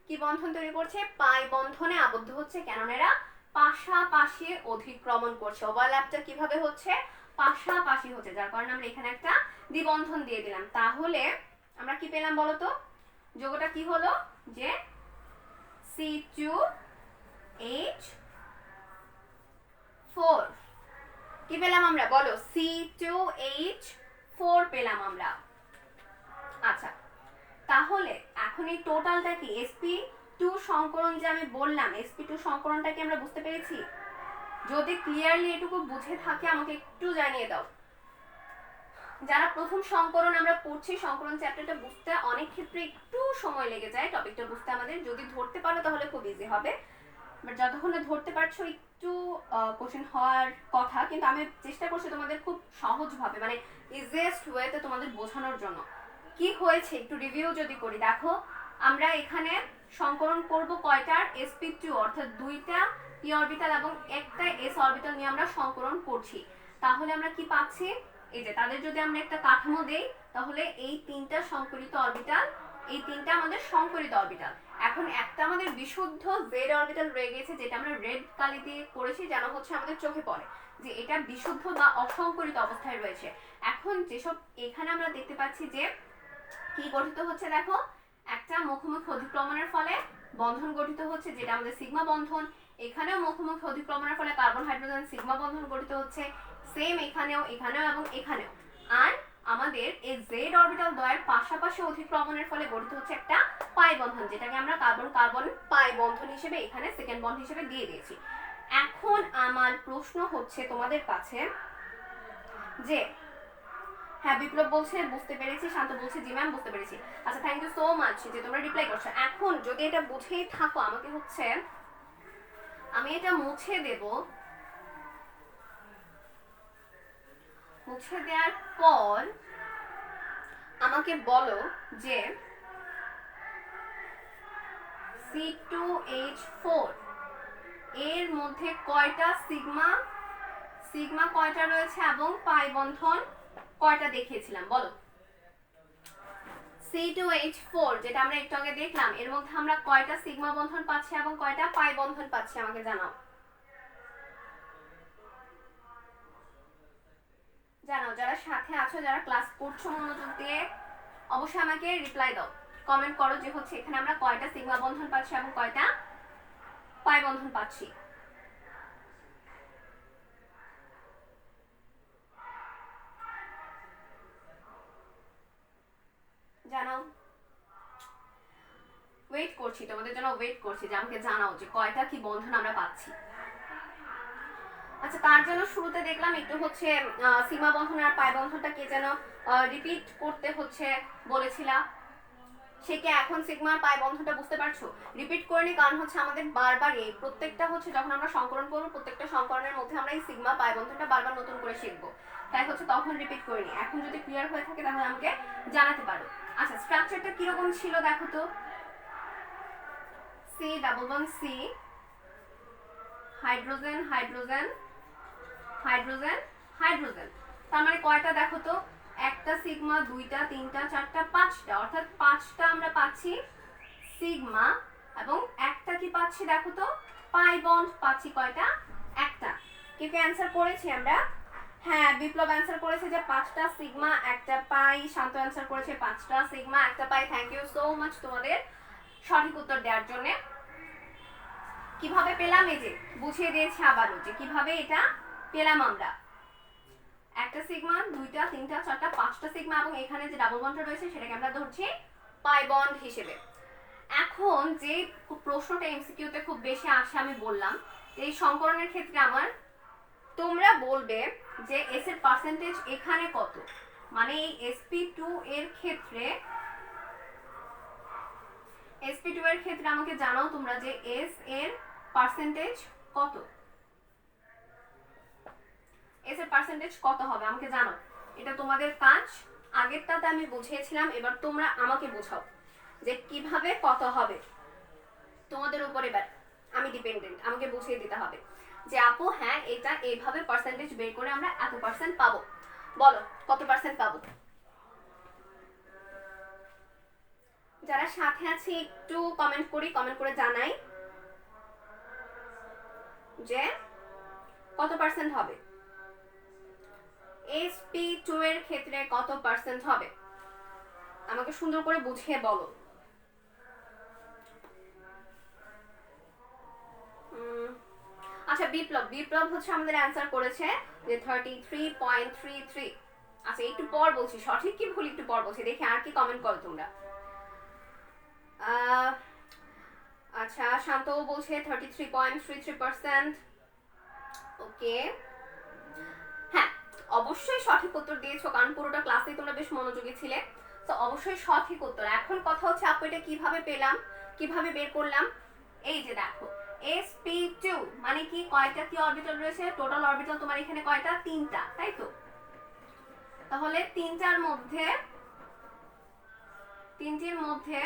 কি বন্ধন তৈরি করছে? পাই বন্ধনে আবদ্ধ হচ্ছে, কেননা এরা পাশাপাশি অধিক্রমণ করছে। ওভারল্যাপটা কিভাবে হচ্ছে? পাশাপাশি হচ্ছে, যার কারণে আমরা এখানে একটা দ্বিবন্ধন দিয়ে দিলাম। তাহলে আমরা কি পেলাম বলতো? যোগটা কি হলো? যে C2H4 কি পেলাম আমরা? বলো, C2H4 পেলাম আমরা। আচ্ছা, তাহলে এখন এই টোটালটা কি? sp2 সংকরণ যে আমি বললাম, sp2 সংকরণটা কি আমরা বুঝতে পেরেছি? যদি ক্লিয়ারলি এটুকু বুঝে থাকে আমাকে একটু জানিয়ে দাও। যারা প্রথম সংকরণ আমরা পড়ছি, সংকরণ চ্যাপ্টারটা বুঝতে অনেক ক্ষেত্রে একটু সময় লেগে যায়, টপিকটা বুঝতে আমাদের। যদি ধরতে পারো তাহলে খুব ইজি হবে, বাট যতক্ষণ ধরতে পারছো একটু কোশ্চেন হওয়ার কথা, কিন্তু আমি চেষ্টা করছি তোমাদের খুব সহজভাবে, মানে ইজিয়েস্ট ওয়েতে তোমাদের বোঝানোর জন্য। কি হয়েছে একটু রিভিউ যদি করি, দেখো আমরা এখানে সংকরণ করব কয়টার? sp2, অর্থাৎ দুইটা p অরবিটাল এবং একটা s অরবিটাল নিয়ে আমরা সংকরণ করছি। তাহলে আমরা কি পাচ্ছি? এই যে তাদের যদি আমরা একটা কাঠামো দেই, তাহলে এই তিনটা সংকরিত অরবিটাল, এই তিনটা আমাদের সংকরিত অরবিটাল। এখন একটা আমাদের বিশুদ্ধ জেড অরবিটাল রয়ে গেছে, যেটা আমরা রেড কালি দিয়ে করেছি যেন আমাদের চোখে পড়ে যে এটা বিশুদ্ধ বা অসংকরিত অবস্থায় রয়েছে। এখন যেসব এখানে আমরা দেখতে পাচ্ছি যে কি গঠিত হচ্ছে, দেখো একটা মুখোমুখি অধিক্রমণের ফলে বন্ধন গঠিত হচ্ছে, যেটা আমাদের সিগমা বন্ধন। এখানেও মুখোমুখি অধিক্রমণের ফলে কার্বন হাইড্রোজেন সিগমা বন্ধন গঠিত হচ্ছে, সেম এখানেও, এখানেও এবং এখানেও। আর আমাদের এই জেড অরবিটাল দ্বয়ের পাশাপাশি অধিক্রমণের ফলে গঠিত হচ্ছে একটা পাই বন্ধন, যেটাকে আমরা কার্বন কার্বন পাই বন্ধন হিসেবে এখানে সেকেন্ড বন্ড হিসেবে দিয়ে দিয়েছি। এখন আমার প্রশ্ন হচ্ছে তোমাদের কাছে যে, হ্যাঁ বিপ্লব বলছে বুঝতে পেরেছি, শান্ত বলছে জি ম্যাম বুঝতে পেরেছি। আচ্ছা, থ্যাংক ইউ সো মাচ যে তোমরা রিপ্লাই করছো। এখন যদি এটা বুঝেই থাকো, আমাকে আমি এটা মুছে দেব। মুছে দেওয়ার পর আমাকে বলো যে C2H4 এর মধ্যে কয়টা সিগমা সিগমা কয়টা রয়েছে এবং পাই বন্ধন কয়টা দেখিয়েছিলাম বলো। C2H4 যেটা আমরা একটু আগে দেখলাম এর মধ্যে আমরা কয়টা সিগমা বন্ধন পাচ্ছি এবং কয়টা পাই বন্ধন পাচ্ছি আমাকে জানাও। জানাও যারা সাথে আছো, যারা ক্লাস করছো মনোযোগ দিয়ে অবশ্যই আমাকে রিপ্লাই দাও, কমেন্ট করো যে হচ্ছে এখানে আমরা কয়টা সিগমা বন্ধন পাচ্ছি এবং কয়টা পাই বন্ধন পাচ্ছি। জানাও, ওয়েট করছি তোমাদের জন্য, ওয়েট করছি যে আমাকে জানাও যে কয়টা কি বন্ধন আমরা পাচ্ছি। আচ্ছা, তার জন্য শুরুতে দেখলাম একটু হচ্ছে সিগমা বন্ধন আর পাই বন্ধনটা কে যেন রিপিট করতে হচ্ছে বলেছিলাম, সে কি এখন সিগমা আর পাই বন্ধনটা বুঝতে পারছো? রিপিট করে নি, কারণ হচ্ছে আমাদের বারবার এই প্রত্যেকটা হচ্ছে যখন আমরা সংকলন করবো প্রত্যেকটা সংকলনের মধ্যে আমরা এই সিগমা পাই বন্ধনটা বারবার নতুন করে শিখবো, তাই হচ্ছে তখন রিপিট করে নি। এখন যদি ক্লিয়ার হয়ে থাকে তাহলে আমাকে জানাতে পারো। আচ্ছা, স্ট্রাকচারটা কিরকম ছিল দেখো তো। C double bond C, hydrogen hydrogen hydrogen hydrogen, তার মানে কয়টা দেখো তো, একটা সিগমা, দুইটা, তিনটা, চারটা, পাঁচটা, অর্থাৎ পাঁচটা আমরা পাচ্ছি সিগমা এবং একটা কি পাচ্ছি দেখো তো, পাই বন্ড পাচ্ছি কয়টা, একটা। কে কে অ্যান্সার করেছি আমরা? হ্যাঁ, বিপ্লব অ্যান্সার করেছে যে পাঁচটা সিগমা একটা পাই, শান্ত অ্যান্সার করেছে পাঁচটা সিগমা একটা পাই। থ্যাংক ইউ সো মাচ তোমাদের সঠিক উত্তর দেওয়ার জন্য। কিভাবে পেলাম এই যে বুঝিয়ে দিয়েছি আবারও যে কিভাবে এটা পেলাম আমরা। একটা সিগমা, দুইটা, তিনটা, চারটা, পাঁচটা সিগমা এবং এখানে যে ডাবল বন্ডটা রয়েছে সেটাকে আমরা ধরছি পাই বন্ড হিসেবে। এখন যে প্রশ্নটা এমসিকিউতে খুব বেশি আসে আমি বললাম এই সংকরণের ক্ষেত্রে আমার তোমরা বলবে যে এস এর পার্সেন্টেজ এখানে কত, মানে এই sp2 এর ক্ষেত্রে sp2 এর ক্ষেত্রে আমাকে জানাও তোমরা যে এস এর পার্সেন্টেজ কত, এস এর পার্সেন্টেজ কত হবে আমাকে জানো। এটা তোমাদের কাজ, আগেরটাতে আমি বুঝিয়েছিলাম, এবার তোমরা আমাকে বোঝাও যে কিভাবে কত হবে। তোমাদের উপর এবার আমি ডিপেন্ডেন্ট, আমাকে বুঝিয়ে দিতে হবে যে আপু হ্যাঁ এটা এইভাবে পার্সেন্টেজ বের করে আমরা এত পার্সেন্ট পাবো। বলো কত পার্সেন্ট পাবো। যারা সাথে আছে একটু কমেন্ট করি, কমেন্ট করে জানাই যে কত পার্সেন্ট হবে, sp2 এর ক্ষেত্রে কত পার্সেন্ট হবে আমাকে সুন্দর করে বুঝিয়ে বলো। আচ্ছা, বিপ্লব বিপ্লব হচ্ছে আমাদের অ্যান্সার করেছে যে 33.33। আচ্ছা, একটু পর বলছি, সঠিক কি ভুল একটু পর বলছি, দেখি আর কি কমেন্ট করো তোমরা। আচ্ছা, শান্ত বলছে 33.33%। ওকে, হ্যাঁ অবশ্যই সঠিক উত্তর দিয়েছো, কারণ পুরোটা ক্লাসেই তোমরা বেশ মনোযোগী ছিলে, তো অবশ্যই সঠিক উত্তর। এখন কথা হচ্ছে আপু এটা কিভাবে পেলাম, কিভাবে বের করলাম। এই যে দেখো sp2 মানে কি, কয়টা কি অরবিটাল রয়েছে, টোটাল অরবিটাল তোমার এখানে কয়টা, তিনটা, তাই তো। তাহলে তিনটির মধ্যে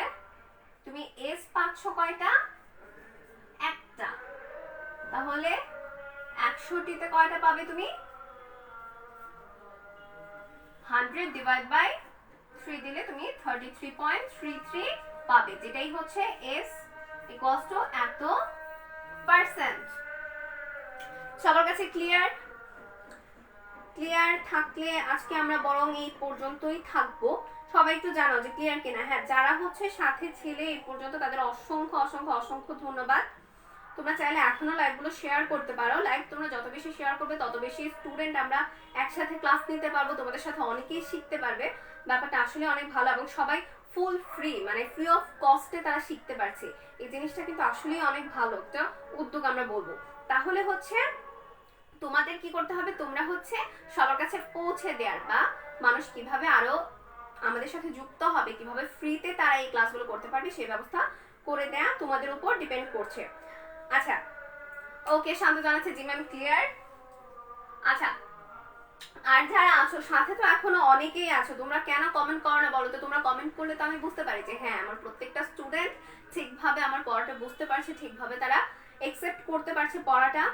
তুমি s পাচ্ছ কয়টা, একটা, তাহলে 100টিতে কয়টা পাবে তুমি, 100 ডিভাইড বাই 3 দিলে তুমি 33.33 পাবে, যেটাই হচ্ছে s ইকুয়ালস টু এত পার্সেন্ট। সবার কাছে ক্লিয়ার? ক্লিয়ার থাকলে আজকে আমরা বরং এই পর্যন্তই থাকবো। সবাই একটু জানাও যে ক্লিয়ার কিনা। হ্যাঁ, যারা হচ্ছে সাথে ছেলে এই পর্যন্ত তাদের অসংখ্য অসংখ্য অসংখ্য ধন্যবাদ। তোমরা চাইলে এখনো লাইভগুলো শেয়ার করতে পারো, লাইভ তোমরা যত বেশি শেয়ার করবে তত বেশি স্টুডেন্ট আমরা একসাথে ক্লাস নিতে পারবো, তোমাদের সাথে অনেকেই শিখতে পারবে। ব্যাপারটা আসলে অনেক ভালো এবং সবাই ফুল ফ্রি, মানে ফ্রি অফ কস্টে তারা শিখতে পারছে। এই জিনিসটা কিন্তু আসলেই অনেক ভালো একটা উদ্যোগ আমরা বলবো। তাহলে হচ্ছে তোমাদের কি করতে হবে, তোমরা হচ্ছে সবার কাছে পৌঁছে দেওয়ার বা মানুষ কিভাবে আরো আমাদের সাথে যুক্ত হবে, কিভাবে ফ্রিতে তারা এই ক্লাসগুলো করতে পারবে সেই ব্যবস্থা করে দেয়া তোমাদের উপর ডিপেন্ড করছে। আচ্ছা, ওকে, শান্ত জানাচ্ছে জি ম্যাম ক্লিয়ার। আচ্ছা, আর যারা আছো সাথে তো এখনো অনেকেই আছো, তোমরা কেন কমেন্ট করো না বলো তো? তোমরা কমেন্ট করলে তো আমি বুঝতে পারি যে হ্যাঁ আমার প্রত্যেকটা স্টুডেন্ট ঠিকভাবে আমার পড়াটা বুঝতে পারছে, ঠিকভাবে তারা একসেপ্ট করতে পারছে পড়াটা।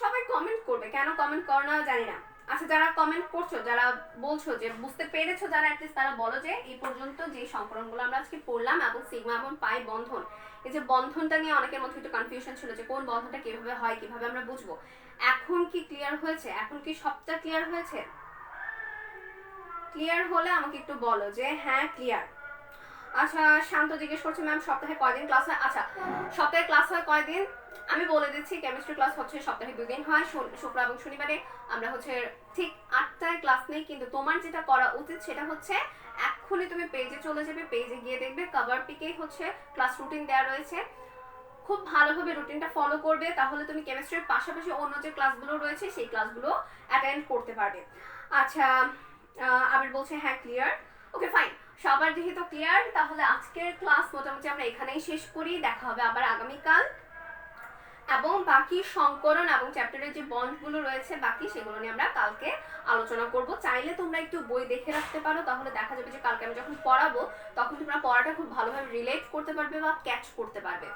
সবাই কমেন্ট করবে, কেন কমেন্ট করো না জানি না। আচ্ছা যারা কমেন্ট করছো, যারা বলছো যে বুঝতে পেরেছো, যারা অ্যাটলিস্ট তারা বলো যে এই পর্যন্ত যে সংকলনগুলো আমরা আজকে পড়লাম এবং সিগমা এবং পাই বন্ধন, এই যে বন্ধনটা নিয়ে অনেকের মধ্যে একটু কনফিউশন ছিল যে কোন বন্ধনটা কিভাবে হয়, কিভাবে আমরা বুঝবো, এখন কি ক্লিয়ার হয়েছে? এখন কি সবটা ক্লিয়ার হয়েছে? ক্লিয়ার হলে আমাকে একটু বলো যে হ্যাঁ ক্লিয়ার। আচ্ছা শান্ত জিজ্ঞেস করছে ম্যাম সপ্তাহে কয়দিন ক্লাস হয়? আচ্ছা সপ্তাহে ক্লাস হয় কয়দিন আমি বলে দিচ্ছি। কেমিস্ট্রি ক্লাস হচ্ছে সপ্তাহে 2 দিন হয়, শুক্র এবং শনিবারে। আমরা হচ্ছে ঠিক 8টায় ক্লাস নেই, কিন্তু তোমার যেটা করা উচিত সেটা হচ্ছে এক্ষুনি তুমি পেজে চলে যাবে, পেজে গিয়ে দেখবে কভার পিকেই হচ্ছে ক্লাস রুটিন দেওয়া রয়েছে। খুব ভালোভাবে রুটিনটা ফলো করবে, তাহলে তুমি কেমিস্ট্রির পাশাপাশি অন্য যে ক্লাসগুলো রয়েছে সেই ক্লাসগুলো অ্যাটেন্ড করতে পারবে। আচ্ছা আবির বলছে হ্যাঁ ক্লিয়ার। ওকে ফাইন, সবার যেহেতু ক্লিয়ার তাহলে আজকের ক্লাস মোটামুটি আমরা এখানেই শেষ করি। দেখা হবে আবার আগামীকাল, এবং বাকি সংকরণ এবং চ্যাপ্টারের যে বন্ডগুলো রয়েছে বাকি সেগুলো নিয়ে আমরা কালকে আলোচনা করব। চাইলে তোমরা একটু বই দেখে রাখতে পারো, তাহলে দেখা যাবে যে কালকে আমি যখন পড়াবো তখন তোমরা পড়াটা খুব ভালোভাবে রিলেট করতে পারবে বা ক্যাচ করতে পারবে।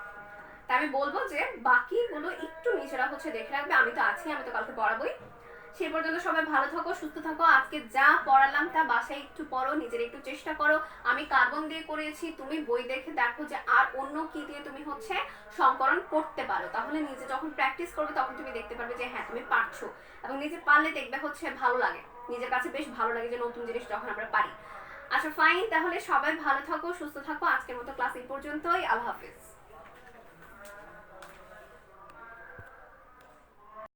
তাই আমি বলবো যে বাকিগুলো একটু নিজেরা হচ্ছে দেখে রাখবে। আমি তো আছি, আমি তো কালকে পড়াবোই। সেই পর্যন্ত সবাই ভালো থাকো, সুস্থ থাকো। আজকে যা পড়ালাম তা বাসায় একটু পড়ো, নিজের একটু চেষ্টা করো। আমি কার্বন দিয়ে করেছি, তুমি বই দেখে দেখো যে আর অন্য কি দিয়ে তুমি হচ্ছে সংকরণ করতে পারো। তাহলে নিজে যখন প্র্যাকটিস করবে তখন তুমি দেখতে পারবে যে হ্যাঁ তুমি পারছো, এবং নিজে পারলে দেখবে হচ্ছে ভালো লাগে, নিজের কাছে বেশ ভালো লাগে যে নতুন জিনিস যখন আমরা পারি। আচ্ছা ফাইন, তাহলে সবাই ভালো থাকো, সুস্থ থাকো। আজকের মতো ক্লাস এই পর্যন্তই। আল্লাহ হাফিজ।